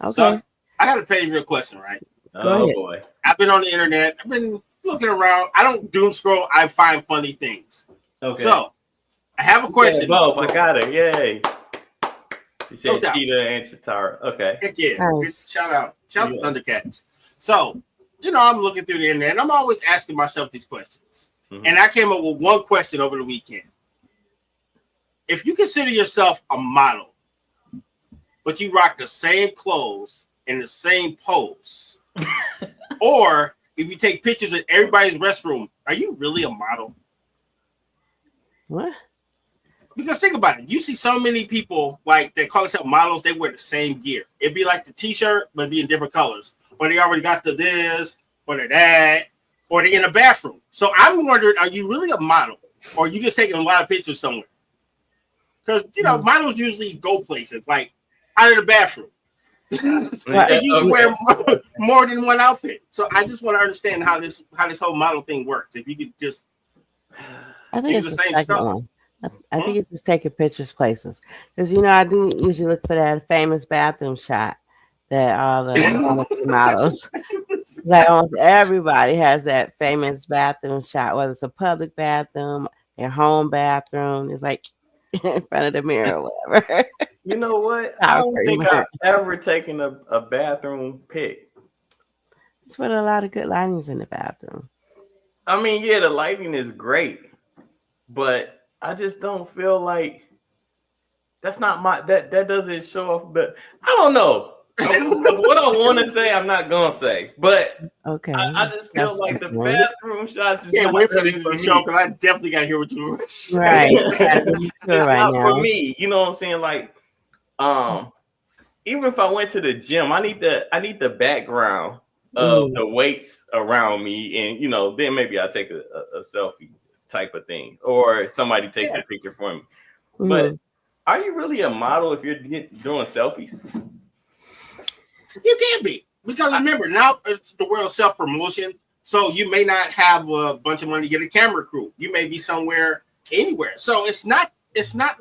[SPEAKER 1] Okay.
[SPEAKER 3] So I got a Pennyville question, right?
[SPEAKER 4] Oh boy.
[SPEAKER 3] I've been on the internet. I've been looking around. I don't doom scroll. I find funny things. Okay. So I have a question.
[SPEAKER 4] Both. I got it. Yay. She said Cheetah and Chitara. Okay.
[SPEAKER 3] Heck yeah. Nice. Shout out to Thundercats. So, I'm looking through the internet and I'm always asking myself these questions. Mm-hmm. And I came up with one question over the weekend. If you consider yourself a model, but you rock the same clothes and the same pose, or if you take pictures in everybody's restroom, are you really a model?
[SPEAKER 1] What?
[SPEAKER 3] Because think about it. You see so many people like they call themselves models, they wear the same gear. It'd be like the t-shirt, but it'd be in different colors. Or they already got the this, or the that, or they're in a bathroom. So I'm wondering, are you really a model? Or are you just taking a lot of pictures somewhere? Because, models usually go places, like out of the bathroom. They usually wear more than one outfit. So I just want to understand how this whole model thing works. If you could just
[SPEAKER 1] do the same stuff. I think it's just taking pictures places. Because, I do usually look for that famous bathroom shot that all the models. Like almost everybody has that famous bathroom shot, whether it's a public bathroom, their home bathroom. It's like in front of the mirror or whatever.
[SPEAKER 4] You know what? I don't think I've ever taken a bathroom pic.
[SPEAKER 1] It's with a lot of good lightings in the bathroom.
[SPEAKER 4] I mean, yeah, the lighting is great, but I just don't feel like that's not that doesn't show off. But I don't know. Because what I want to say, I'm not gonna say, but
[SPEAKER 1] Okay.
[SPEAKER 4] I just feel like the
[SPEAKER 1] right.
[SPEAKER 4] bathroom shots is
[SPEAKER 3] Can't
[SPEAKER 4] not
[SPEAKER 3] wait for
[SPEAKER 4] really
[SPEAKER 3] the
[SPEAKER 4] for
[SPEAKER 3] show
[SPEAKER 4] me.
[SPEAKER 3] because I definitely got to hear what you were saying.
[SPEAKER 1] Right.
[SPEAKER 4] It's
[SPEAKER 1] right
[SPEAKER 4] not
[SPEAKER 1] now.
[SPEAKER 4] for me. You know what I'm saying? Like, even if I went to the gym, I need the background of the weights around me, and then maybe I take a selfie type of thing, or somebody takes the picture for me. But are you really a model if you're doing selfies?
[SPEAKER 3] You can be, because remember, now it's the world of self-promotion, so you may not have a bunch of money to get a camera crew. You may be somewhere, anywhere. So it's not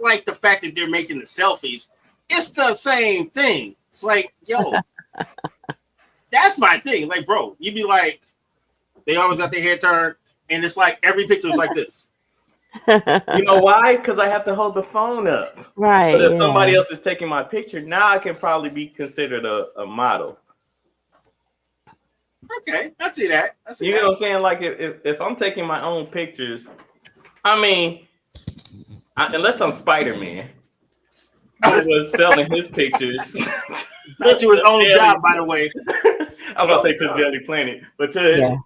[SPEAKER 3] like the fact that they're making the selfies. It's the same thing. It's like, yo, that's my thing. Like, bro, you be like, they always got their head turned, and it's like every picture is like this.
[SPEAKER 4] You know why? Because I have to hold the phone up.
[SPEAKER 1] Right.
[SPEAKER 4] But if somebody else is taking my picture, now I can probably be considered a model.
[SPEAKER 3] Okay, I see that.
[SPEAKER 4] You know what I'm saying? Like if I'm taking my own pictures, I mean, unless I'm Spider-Man, who was selling his pictures
[SPEAKER 3] to his own job, by the way.
[SPEAKER 4] I was gonna say to Daily Planet, but to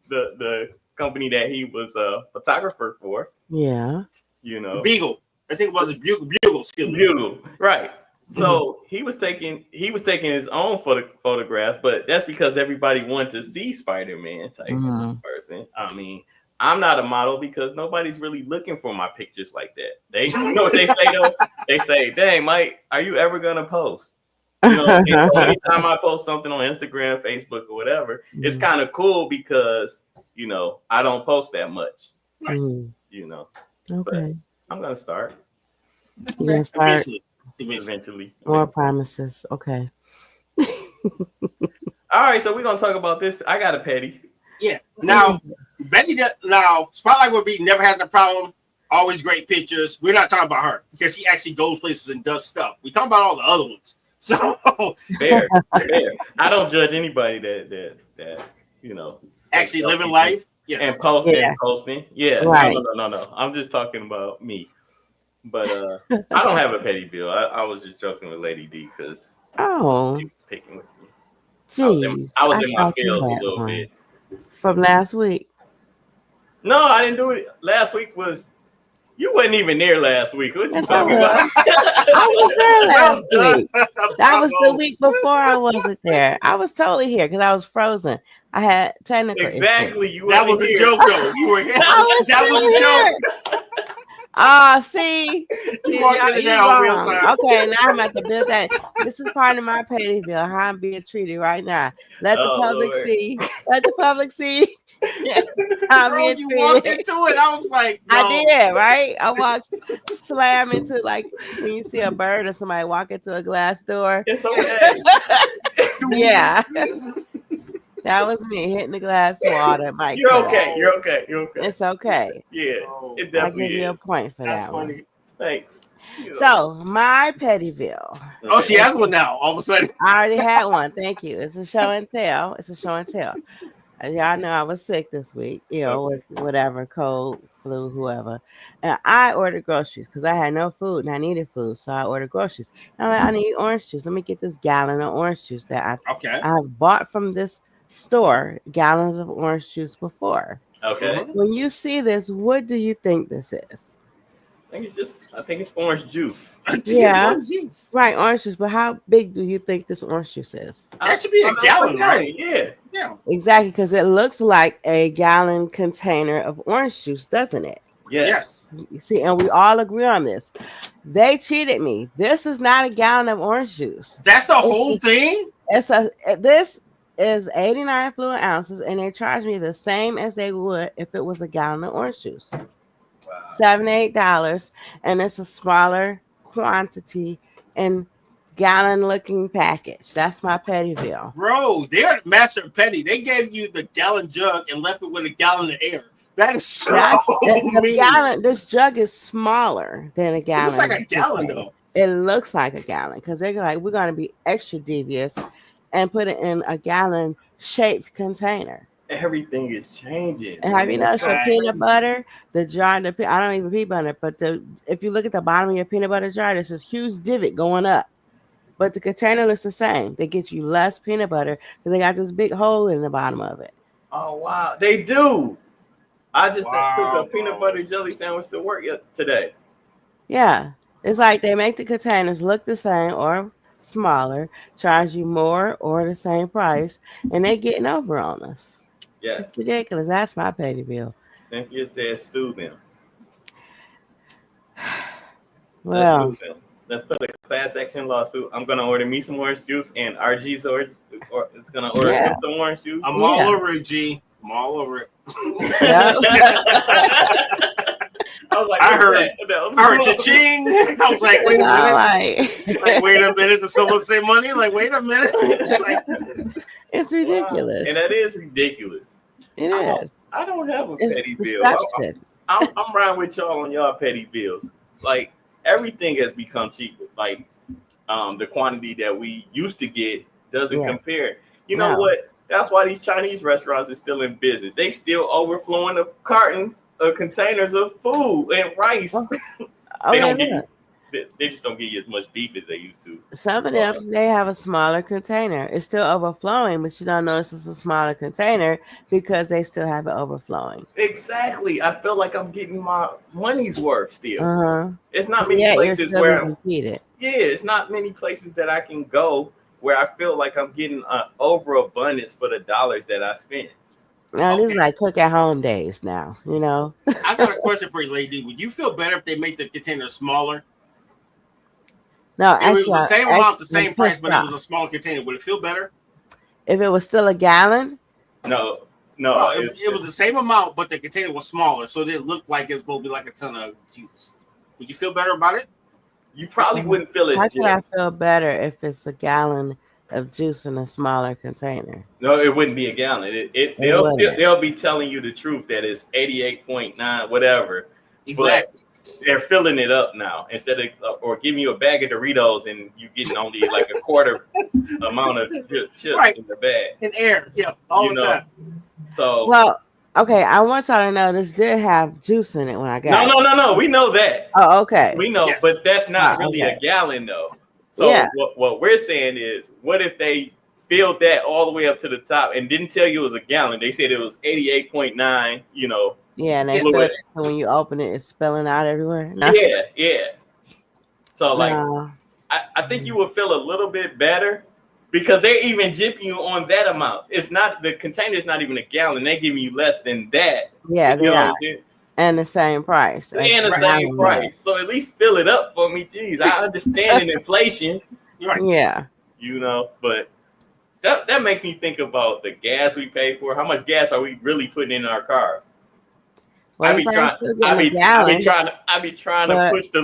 [SPEAKER 4] the company that he was a photographer for.
[SPEAKER 1] Yeah.
[SPEAKER 3] Beagle. I think it was a Bugle.
[SPEAKER 4] Bugle, right. So he was taking his own photographs, but that's because everybody wanted to see Spider-Man type person. I mean, I'm not a model because nobody's really looking for my pictures like that. They know what they say though? They say, "Dang, Mike, are you ever gonna post?" Anytime I post something on Instagram, Facebook, or whatever, it's kind of cool because I don't post that much. Right.
[SPEAKER 1] Okay.
[SPEAKER 4] But I'm gonna start.
[SPEAKER 1] You're gonna start
[SPEAKER 4] eventually.
[SPEAKER 1] More promises. Okay.
[SPEAKER 4] All right, so we're gonna talk about this. I got a petty.
[SPEAKER 3] Yeah. Now, Betty. Now, Spotlight would be never has a problem. Always great pictures. We're not talking about her because she actually goes places and does stuff. We talking about all the other ones. So
[SPEAKER 4] fair. I don't judge anybody that
[SPEAKER 3] actually living life.
[SPEAKER 4] Yes. And posting. Yeah. Right. No. I'm just talking about me. But I don't have a petty bill. I was just joking with Lady D because she was picking with me.
[SPEAKER 1] Jeez,
[SPEAKER 4] I was in my feels a little bit.
[SPEAKER 1] From last week?
[SPEAKER 4] No, I didn't do it. Last week was you wasn't even there last week. What you talking about?
[SPEAKER 1] I was there last week. That was the week before I wasn't there. I was totally here because I was frozen. I had technical issues.
[SPEAKER 3] That was a joke, though. You were here. That was a joke.
[SPEAKER 1] See,
[SPEAKER 3] you wrong.
[SPEAKER 1] Okay, now I'm at the build that. This is part of my petty bill. How I'm being treated right now. Let the public see. Let the public see.
[SPEAKER 3] Bro, you walked into it. I was like, no.
[SPEAKER 1] I did, right? I walked slam into, like when you see a bird or somebody walk into a glass door.
[SPEAKER 4] It's okay.
[SPEAKER 1] Yeah. That was me hitting the glass wall that Mike.
[SPEAKER 4] You're okay. You're okay.
[SPEAKER 1] It's okay.
[SPEAKER 4] Yeah, it definitely
[SPEAKER 1] I'll give you a point for that
[SPEAKER 3] funny.
[SPEAKER 1] One.
[SPEAKER 4] Thanks.
[SPEAKER 1] So my pettyville.
[SPEAKER 3] Oh, she has one now. All of a sudden,
[SPEAKER 1] I already had one. Thank you. It's a show and tell. Y'all know I was sick this week. With whatever, cold, flu, whoever. And I ordered groceries because I had no food and I needed food, so I ordered groceries. I'm like, I need orange juice. Let me get this gallon of orange juice that I have bought from this store gallons of orange juice before.
[SPEAKER 4] Okay.
[SPEAKER 1] When you see this, what do you think this is?
[SPEAKER 4] I think it's orange juice.
[SPEAKER 1] Yeah. Orange juice. Right, orange juice. But how big do you think this orange juice is?
[SPEAKER 3] That should be a gallon, right?
[SPEAKER 4] Yeah.
[SPEAKER 1] Exactly, because it looks like a gallon container of orange juice, doesn't it?
[SPEAKER 3] Yes.
[SPEAKER 1] You see, and we all agree on this. They cheated me. This is not a gallon of orange juice.
[SPEAKER 3] That's the whole thing?
[SPEAKER 1] This is 89 fluid ounces, and they charge me the same as they would if it was a gallon of orange juice. Wow. $78, and it's a smaller quantity and gallon-looking package. That's my petty bill.
[SPEAKER 3] Bro, they're master petty. They gave you the gallon jug and left it with a gallon of air. That is so mean.
[SPEAKER 1] This jug is smaller than a gallon.
[SPEAKER 3] It looks like a gallon, though.
[SPEAKER 1] It looks like a gallon because they're like, we're going to be extra devious and put it in a gallon shaped container.
[SPEAKER 4] Everything is changing.
[SPEAKER 1] And have you noticed your peanut butter, the jar, I don't even peanut butter, but if you look at the bottom of your peanut butter jar, there's this huge divot going up. but the container looks the same. They get you less peanut butter because they got this big hole in the bottom of it.
[SPEAKER 4] Oh wow, they do. I just took a
[SPEAKER 3] Wow,
[SPEAKER 4] peanut
[SPEAKER 3] bro.
[SPEAKER 4] butter jelly sandwich to work today.
[SPEAKER 1] Yeah, it's like they make the containers look the same or smaller, charge you more or the same price, and they getting over on us.
[SPEAKER 4] Yes.
[SPEAKER 1] It's ridiculous. That's my petty bill.
[SPEAKER 4] Cynthia says sue them. Let's
[SPEAKER 1] Well,
[SPEAKER 4] sue them. Let's put a class action lawsuit. I'm gonna order me some orange juice, and RG's or it's gonna order
[SPEAKER 1] yeah,
[SPEAKER 4] him some orange juice.
[SPEAKER 3] I'm
[SPEAKER 1] yeah,
[SPEAKER 3] all over it, G. I'm all over it.
[SPEAKER 1] yeah.
[SPEAKER 4] I was like,
[SPEAKER 3] I
[SPEAKER 4] what's
[SPEAKER 3] heard,
[SPEAKER 4] that?
[SPEAKER 3] I heard cha-ching. I was like, wait a minute. Like, wait a minute. Did someone say money? Like, wait a minute. It's like,
[SPEAKER 1] it's
[SPEAKER 4] wow.
[SPEAKER 1] ridiculous.
[SPEAKER 4] And that is ridiculous.
[SPEAKER 1] It is.
[SPEAKER 4] I don't have a
[SPEAKER 1] It's
[SPEAKER 4] petty bill.
[SPEAKER 1] deception.
[SPEAKER 4] I'm riding with y'all on y'all petty bills. Like everything has become cheaper. Like the quantity that we used to get doesn't compare. You know what? That's why these Chinese restaurants are still in business. They still overflowing the cartons of containers of food and rice. They don't give you. They just don't give you as much beef as they used to.
[SPEAKER 1] Some of them, they have a smaller container. It's still overflowing, but you don't notice it's a smaller container because they still have it overflowing.
[SPEAKER 4] Exactly. I feel like I'm getting my money's worth still. It's not many places where it's not many places that I can go where I feel like I'm getting an overabundance for the dollars that I spend.
[SPEAKER 1] Now this is like cook at home days now, you know.
[SPEAKER 3] I got a question for you, lady. Would you feel better if they make the container smaller?
[SPEAKER 1] No,
[SPEAKER 3] if it was the same amount, the same price, but it was a smaller container, would it feel better?
[SPEAKER 1] If it was still a gallon?
[SPEAKER 4] No.
[SPEAKER 3] It was the same amount, but the container was smaller, so it looked like it's supposed to be like a ton of juice. Would you feel better about it?
[SPEAKER 4] You probably wouldn't feel as.
[SPEAKER 1] How can I feel better if it's a gallon of juice in a smaller container?
[SPEAKER 4] No, it wouldn't be a gallon. They'll be telling you the truth that it's 88.9 whatever.
[SPEAKER 3] Exactly.
[SPEAKER 4] But they're filling it up now instead of or giving you a bag of Doritos and you getting only like a quarter amount of chips in the bag.
[SPEAKER 3] In air, all the time.
[SPEAKER 4] So
[SPEAKER 1] okay, I want y'all to know this did have juice in it when I got it.
[SPEAKER 4] No. We know that.
[SPEAKER 1] Oh, okay.
[SPEAKER 4] We know, but that's not really a gallon though. So what we're saying is, what if they filled that all the way up to the top and didn't tell you it was a gallon? They said it was 88.9, you know.
[SPEAKER 1] Yeah, and they filled it, so when you open it, it's spilling out everywhere.
[SPEAKER 4] No. Yeah. So like, I think you would feel a little bit better because they're even jipping you on that amount. It's not, the container's not even a gallon. They're giving you less than that.
[SPEAKER 1] Yeah,
[SPEAKER 4] you know what I'm saying?
[SPEAKER 1] And the same price.
[SPEAKER 4] And the same price. So at least fill it up for me. Jeez, I understand inflation.
[SPEAKER 1] Yeah.
[SPEAKER 4] You know, but that makes me think about the gas we pay for. How much gas are we really putting in our cars?
[SPEAKER 1] Well,
[SPEAKER 4] I be trying to push the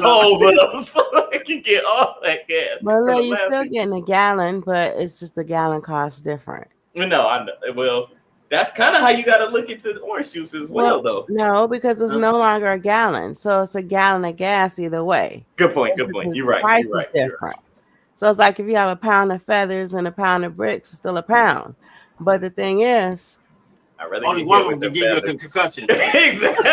[SPEAKER 4] holes up so I can get all that gas.
[SPEAKER 1] Well, you're still getting a gallon, but it's just a gallon costs different.
[SPEAKER 4] No, I know. Well, that's kind of how you got to look at the orange juice as well, though.
[SPEAKER 1] No, because it's no longer a gallon, so it's a gallon of gas either way.
[SPEAKER 4] Good point. You're right.
[SPEAKER 1] The price is different. So it's like if you have a pound of feathers and a pound of bricks, it's still a pound. But the thing is,
[SPEAKER 3] only one of them can give you a concussion.
[SPEAKER 4] Exactly.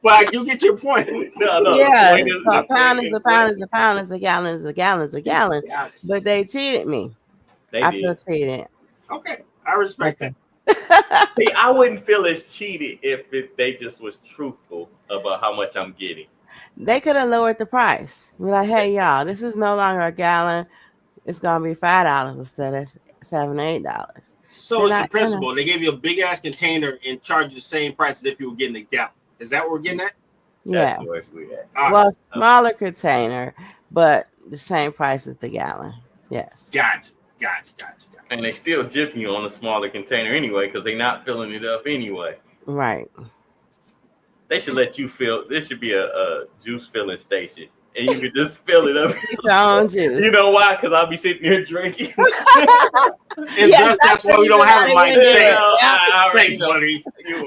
[SPEAKER 3] But I do get your point.
[SPEAKER 4] No.
[SPEAKER 1] Yeah, so a pound is a pound is a pound is a gallon is a gallon is a gallon. But they cheated me. I feel cheated.
[SPEAKER 3] Okay, I respect that.
[SPEAKER 4] See, I wouldn't feel as cheated if they just was truthful about how much I'm getting.
[SPEAKER 1] They could have lowered the price. Be like, hey, y'all, this is no longer a gallon. It's gonna be $5 instead of $7, $8.
[SPEAKER 3] So it's the principle. They gave you a big ass container and charge you the same price as if you were getting a gallon. Is that what we're getting at?
[SPEAKER 1] Yeah. Well, smaller container, but the same price as the gallon. Yes.
[SPEAKER 3] Gotcha.
[SPEAKER 4] And they still jip you on a smaller container anyway because they're not filling it up anyway.
[SPEAKER 1] Right.
[SPEAKER 4] They should let you fill. This should be a juice filling station. And you can just fill it up.
[SPEAKER 1] Your own juice.
[SPEAKER 4] You know why? Because I'll be sitting here drinking.
[SPEAKER 3] And that's why we don't have it, Mike. Thanks, buddy.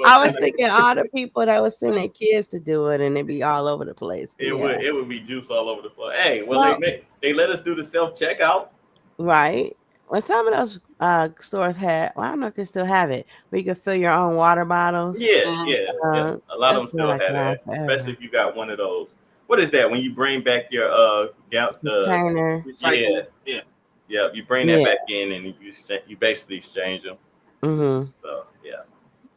[SPEAKER 1] I was thinking all the people that was sending their kids to do it, and it'd be all over the place.
[SPEAKER 4] It would be juice all over the floor. Hey, they let us do the self checkout.
[SPEAKER 1] Right. Well, some of those stores had, I don't know if they still have it, where you can fill your own water bottles.
[SPEAKER 4] Yeah. A lot of them still have that, especially if you got one of those what is that when you bring back your
[SPEAKER 1] container?
[SPEAKER 3] Recycle. Yeah.
[SPEAKER 4] Yeah, you bring that back in and you basically exchange them.
[SPEAKER 1] Mm-hmm.
[SPEAKER 4] So yeah.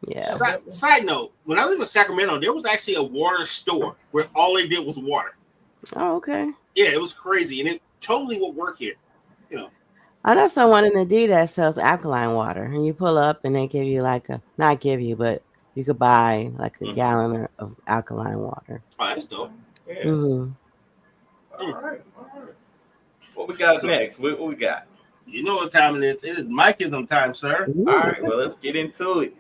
[SPEAKER 1] Yeah.
[SPEAKER 3] Side note: when I lived in Sacramento, there was actually a water store where all they did was water.
[SPEAKER 1] Oh, okay.
[SPEAKER 3] Yeah, it was crazy, and it totally would work here. You know.
[SPEAKER 1] I know someone in the D that sells alkaline water, and you pull up and they give you like not give you, but you could buy like a gallon of alkaline water.
[SPEAKER 3] Oh, that's dope.
[SPEAKER 4] Yeah.
[SPEAKER 1] Mm-hmm.
[SPEAKER 4] All right. What we got next? What we got?
[SPEAKER 3] You know what time it is. It is Mikeism time, sir.
[SPEAKER 1] Ooh.
[SPEAKER 4] All right, well, let's get into it.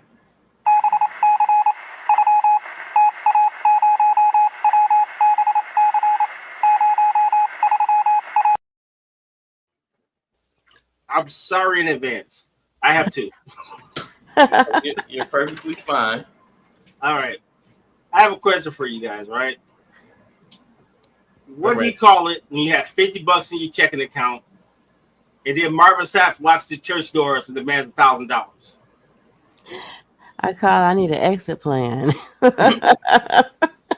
[SPEAKER 3] I'm sorry in advance. I have two.
[SPEAKER 4] You're perfectly fine.
[SPEAKER 3] All right. I have a question for you guys, right? What do you call it when you have $50 in your checking account and then Marvin Sapp locks the church doors and demands $1,000?
[SPEAKER 1] I need an exit plan.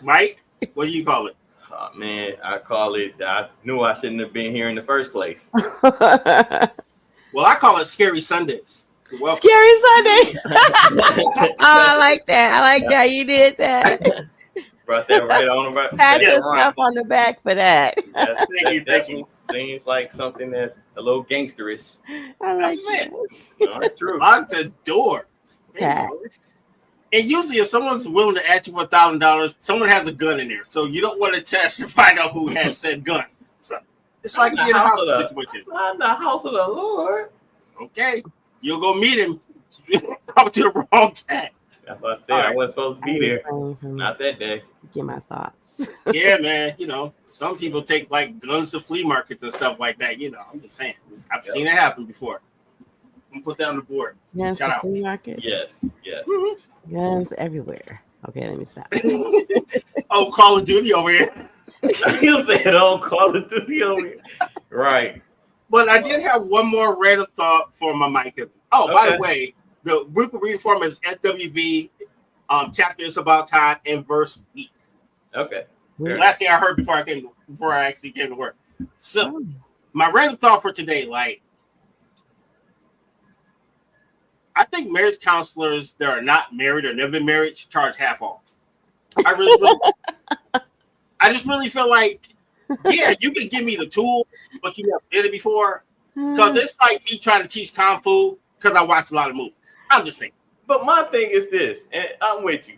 [SPEAKER 3] Mike, what do you call it?
[SPEAKER 4] Oh, man, I call it. I knew I shouldn't have been here in the first place.
[SPEAKER 3] Well, I call it Scary Sundays.
[SPEAKER 1] Scary Sundays. Oh, I like that. I like that you did that.
[SPEAKER 4] Brought that right on.
[SPEAKER 1] Pat yourself on the back for that.
[SPEAKER 3] Thank you.
[SPEAKER 4] Seems like something that's a little gangsterish.
[SPEAKER 1] I like that.
[SPEAKER 4] No, it's true.
[SPEAKER 3] Lock the door. And usually, if someone's willing to ask you for $1,000, someone has a gun in there, so you don't want to test and find out who has said gun. So it's like being in a hostage situation.
[SPEAKER 4] Not the house of the Lord.
[SPEAKER 3] Okay, you'll go meet him. Probably to the wrong tag.
[SPEAKER 4] That's what I said. I wasn't supposed to be there. Not that day.
[SPEAKER 1] Get my thoughts.
[SPEAKER 3] Yeah, man. You know, some people take like guns to flea markets and stuff like that. You know, I'm just saying. I've seen it happen before. I'm gonna put that on the board.
[SPEAKER 1] Guns
[SPEAKER 3] Shout
[SPEAKER 1] to
[SPEAKER 3] out.
[SPEAKER 1] flea markets?
[SPEAKER 4] Yes.
[SPEAKER 1] Mm-hmm. Guns everywhere. Okay, let me stop.
[SPEAKER 3] Oh, Call of Duty over here.
[SPEAKER 4] You said, "Oh, Call of Duty over here." Right.
[SPEAKER 3] But I did have one more random thought for my mic. Oh, by the way, the week we're reading from is SWV chapter is about time and verse week.
[SPEAKER 4] Okay.
[SPEAKER 3] Last thing I heard before I actually came to work. So my random thought for today, like, I think marriage counselors that are not married or never been married should charge half off. I just really feel like, yeah, you can give me the tool, but you never did it before. Because it's like me trying to teach Kung Fu because I watched a lot of movies. I'm just saying.
[SPEAKER 4] But my thing is this, and I'm with you.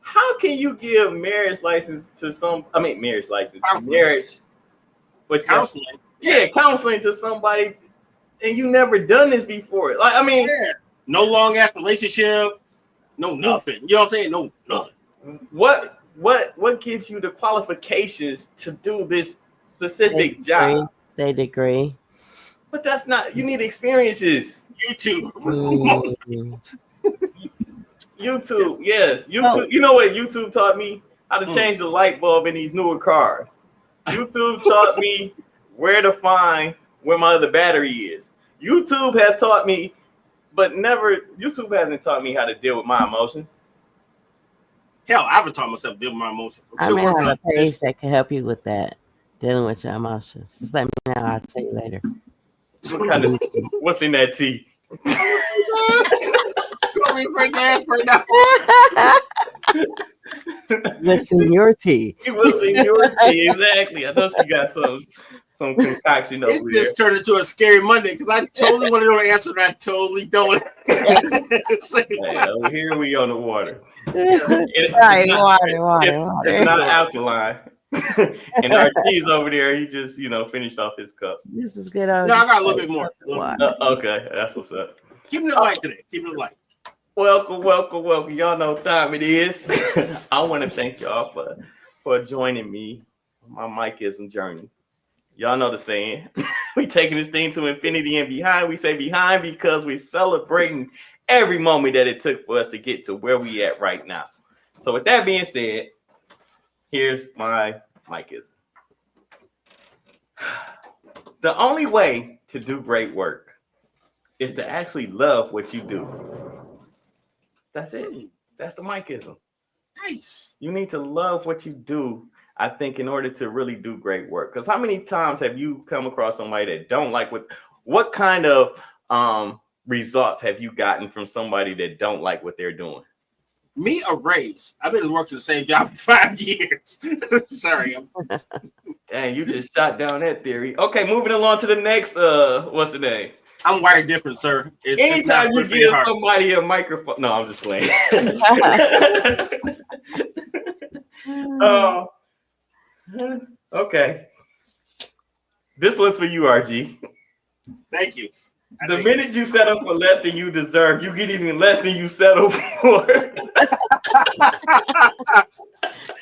[SPEAKER 4] How can you give marriage license to marriage, but
[SPEAKER 3] counseling?
[SPEAKER 4] Yeah, counseling to somebody, and you never done this before. Like, I mean,
[SPEAKER 3] no long ass relationship, no nothing. You know what I'm saying? No nothing.
[SPEAKER 4] What gives you the qualifications to do this specific job?
[SPEAKER 1] They degree.
[SPEAKER 4] But that's not. You need experiences.
[SPEAKER 3] YouTube.
[SPEAKER 4] YouTube, yes. YouTube. You know what YouTube taught me? How to change the light bulb in these newer cars. YouTube taught me where to find where my other battery is. YouTube has taught me, YouTube hasn't taught me how to deal with my emotions.
[SPEAKER 3] Hell, I haven't taught myself to deal with my emotions.
[SPEAKER 1] I may have a page that can help you with that, dealing with your emotions. Just let me know. I'll tell you later.
[SPEAKER 4] What's in that tea?
[SPEAKER 3] Totally for gas right now.
[SPEAKER 1] Listen, your tea.
[SPEAKER 4] Listen, your tea, exactly. I know she got some concoction over there.
[SPEAKER 3] It just turned into a scary Monday because I totally want to know the answer, and I totally don't.
[SPEAKER 4] Over here we on the water.
[SPEAKER 1] Water.
[SPEAKER 4] It's not alkaline. And our tea's over there. He just, finished off his cup.
[SPEAKER 1] This is good.
[SPEAKER 3] No, I got a little bit more.
[SPEAKER 4] Okay, that's what's up.
[SPEAKER 3] Keeping it light today. Keeping it light.
[SPEAKER 4] Welcome. Y'all know what time it is. I want to thank y'all for joining me on my Mikeism journey. Y'all know the saying. We taking this thing to infinity and behind. We say behind because we're celebrating every moment that it took for us to get to where we at right now. So with that being said, here's my Mikeism. The only way to do great work is to actually love what you do. That's it. That's the Mikeism.
[SPEAKER 3] Nice.
[SPEAKER 4] You need to love what you do. I think in order to really do great work, because how many times have you come across somebody that don't like what kind of results have you gotten from somebody that don't like what they're doing?
[SPEAKER 3] Me, a raise. I've been working the same job for 5 years. Sorry.
[SPEAKER 4] Dang, you just shot down that theory. Okay, moving along to the next. What's the name?
[SPEAKER 3] I'm wired different, sir.
[SPEAKER 4] Anytime you give somebody a microphone, no, I'm just playing. Okay. This one's for you, RG.
[SPEAKER 3] Thank you.
[SPEAKER 4] The minute you settle for less than you deserve, you get even less than you settle for.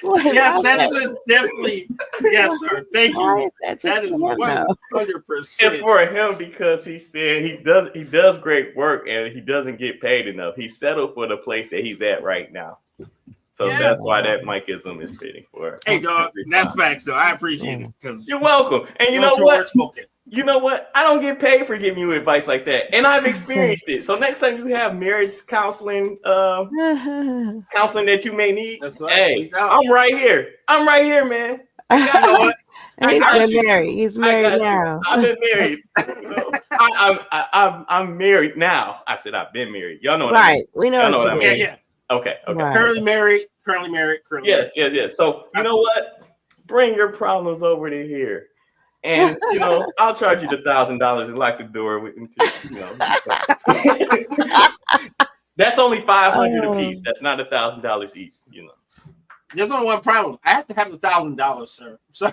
[SPEAKER 3] Yes, that is definitely. Yes, sir. Thank you. That is 100%.
[SPEAKER 4] It's for him because he said he does great work and he doesn't get paid enough. He settled for the place that he's at right now. So that's why that Mikeism is fitting for.
[SPEAKER 3] Hey, dog, that's facts, though. I appreciate it because
[SPEAKER 4] you're welcome. And you know what? You know what? I don't get paid for giving you advice like that, and I've experienced it. So next time you have marriage counseling, counseling that you may need, hey, I'm right here. I'm right here, man.
[SPEAKER 1] You know what? He's been married. He's married now.
[SPEAKER 4] I've been married. I'm married now. I said I've been married. Y'all know what I mean.
[SPEAKER 1] We know what
[SPEAKER 4] I mean. Yeah. Okay.
[SPEAKER 3] Right. Currently married.
[SPEAKER 4] Yes. So you know what? Bring your problems over to here. And I'll charge you the $1,000 and lock the door. That's only $500 a piece. That's not $1,000 each.
[SPEAKER 3] There's only one problem. I have to have $1,000, sir. So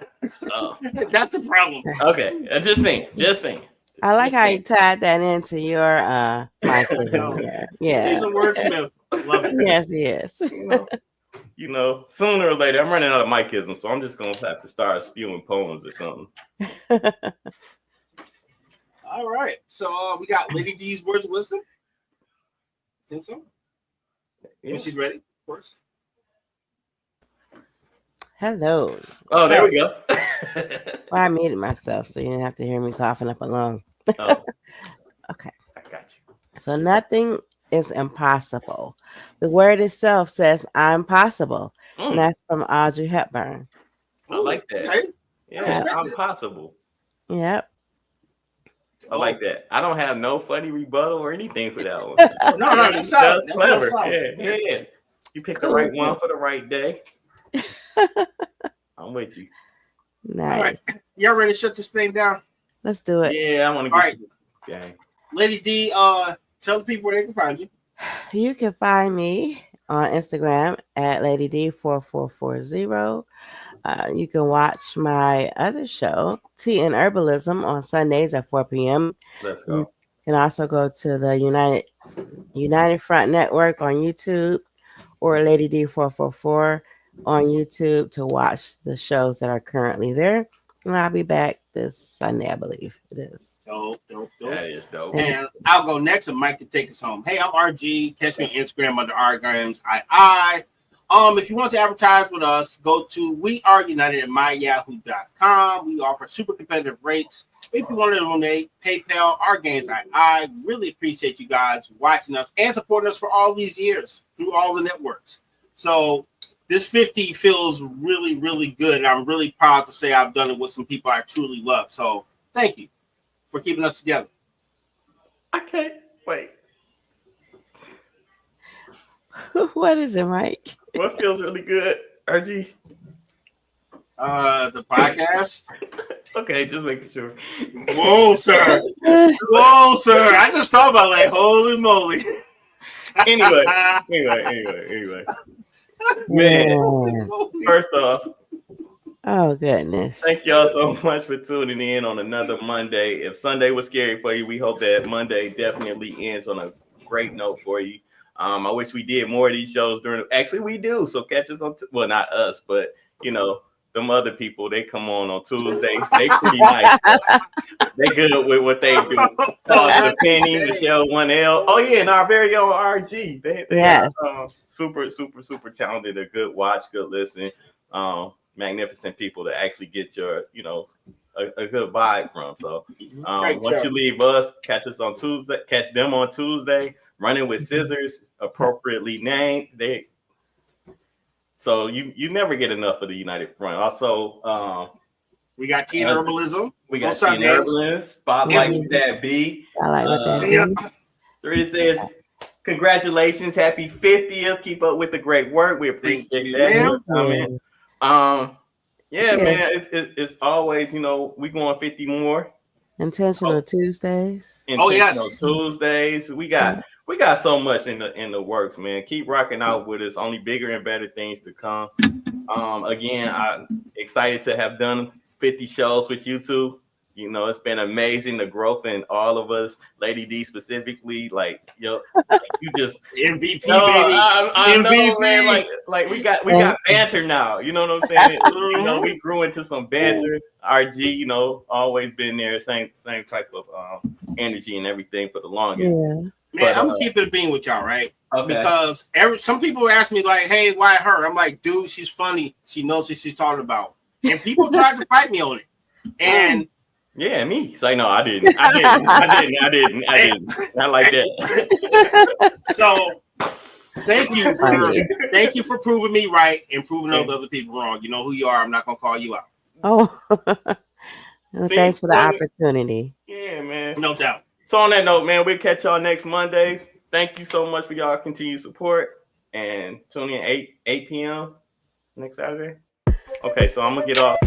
[SPEAKER 3] that's the problem.
[SPEAKER 4] Okay, just saying.
[SPEAKER 1] I like how you tied that into your Mikeism. Yeah,
[SPEAKER 3] he's a wordsmith. Love it.
[SPEAKER 1] Yes, he is.
[SPEAKER 4] Sooner or later, I'm running out of Mikeism, so I'm just gonna have to start spewing poems or something.
[SPEAKER 3] All right, so we got Lady D's words of wisdom. Think so? Yeah. When she's ready, of course.
[SPEAKER 1] Hello.
[SPEAKER 4] Oh, there we go.
[SPEAKER 1] Well, I muted myself, so you didn't have to hear me coughing up along.
[SPEAKER 4] Oh.
[SPEAKER 1] Okay.
[SPEAKER 4] I got you.
[SPEAKER 1] So nothing is impossible. The word itself says I'm possible. And that's from Audrey Hepburn.
[SPEAKER 4] I like that. Okay. Yeah, I'm possible.
[SPEAKER 1] Yep.
[SPEAKER 4] I like that. I don't have no funny rebuttal or anything for that one.
[SPEAKER 3] No, that's
[SPEAKER 4] clever. Yeah. You picked the right one for the right day. I'm with you.
[SPEAKER 1] Nice.
[SPEAKER 3] All right. Y'all ready to shut this thing down?
[SPEAKER 1] Let's do it.
[SPEAKER 4] Yeah, I want to get you. Okay.
[SPEAKER 3] Lady D, tell the people where they can find you.
[SPEAKER 1] You can find me on Instagram at Lady D4440. You can watch my other show, Tea and Herbalism, on Sundays at 4 p.m.
[SPEAKER 4] Let's go.
[SPEAKER 1] You can also go to the United Front Network on YouTube or Lady D444 on YouTube to watch the shows that are currently there. And I'll be back this Sunday, I believe it is.
[SPEAKER 3] Dope.
[SPEAKER 4] That is dope.
[SPEAKER 3] And I'll go next, and Mike can take us home. Hey, I'm RG. Catch me on Instagram under RGrams. If you want to advertise with us, go to weareunited@myyahoo.com. We offer super competitive rates. If you want to donate, PayPal, RGains. I really appreciate you guys watching us and supporting us for all these years through all the networks. So this 50 feels really, really good. And I'm really proud to say I've done it with some people I truly love. So thank you for keeping us together.
[SPEAKER 4] I can't wait.
[SPEAKER 1] What is it, Mike?
[SPEAKER 4] What feels really good, RG?
[SPEAKER 3] The podcast.
[SPEAKER 4] Okay, just making sure.
[SPEAKER 3] Whoa, sir. I just thought about holy moly.
[SPEAKER 4] Anyway. Man, first off,
[SPEAKER 1] oh goodness,
[SPEAKER 4] thank y'all so much for tuning in on another Monday. If Sunday was scary for you, we hope that Monday definitely ends on a great note for you. I wish we did more of these shows actually we do, so catch us on well, not us, but them other people, they come on Tuesdays. They pretty nice. They good with what they do. Penny, Michelle, 1L. Oh yeah, and our very own RG. They are super talented. A good watch, good listen. Magnificent people that actually get your, a good vibe from. So once you leave us, catch us on Tuesday. Catch them on Tuesday. Running with Scissors, appropriately named. So you never get enough of the United Front. Also,
[SPEAKER 3] we got tea and herbalism.
[SPEAKER 4] We got tea and herbalism. Spotlight with that B.
[SPEAKER 1] I like what that B.
[SPEAKER 4] Sarita says, congratulations, happy 50th. Keep up with the great work. We appreciate that. Yeah, man, it's always, we going 50 more.
[SPEAKER 1] Intentional Tuesdays.
[SPEAKER 4] Intentional Tuesdays. We got so much in the works, man. Keep rocking out with us. Only bigger and better things to come. Again, I'm excited to have done 50 shows with you two. It's been amazing, the growth in all of us. Lady D specifically, you just
[SPEAKER 3] MVP, baby.
[SPEAKER 4] I
[SPEAKER 3] MVP.
[SPEAKER 4] know, man. Like we got banter now. You know what I'm saying? We grew into some banter. RG, always been there. Same type of energy and everything for the longest.
[SPEAKER 1] Yeah.
[SPEAKER 3] Man, I'm gonna keep it a bean with y'all, right? Okay. Because some people ask me like, "Hey, why her?" I'm like, "Dude, she's funny. She knows what she's talking about." And people tried to fight me on it, and.
[SPEAKER 4] Yeah, me. Say no, I didn't. I didn't. Not like that.
[SPEAKER 3] So, thank you for proving me right and proving those other people wrong. You know who you are. I'm not gonna call you out.
[SPEAKER 1] Oh, well, thanks for the opportunity.
[SPEAKER 4] Yeah, man.
[SPEAKER 3] No doubt.
[SPEAKER 4] So on that note, man, we'll catch y'all next Monday. Thank you so much for y'all continued support, and tune in 8 p.m. next Saturday. Okay, so I'm gonna get off.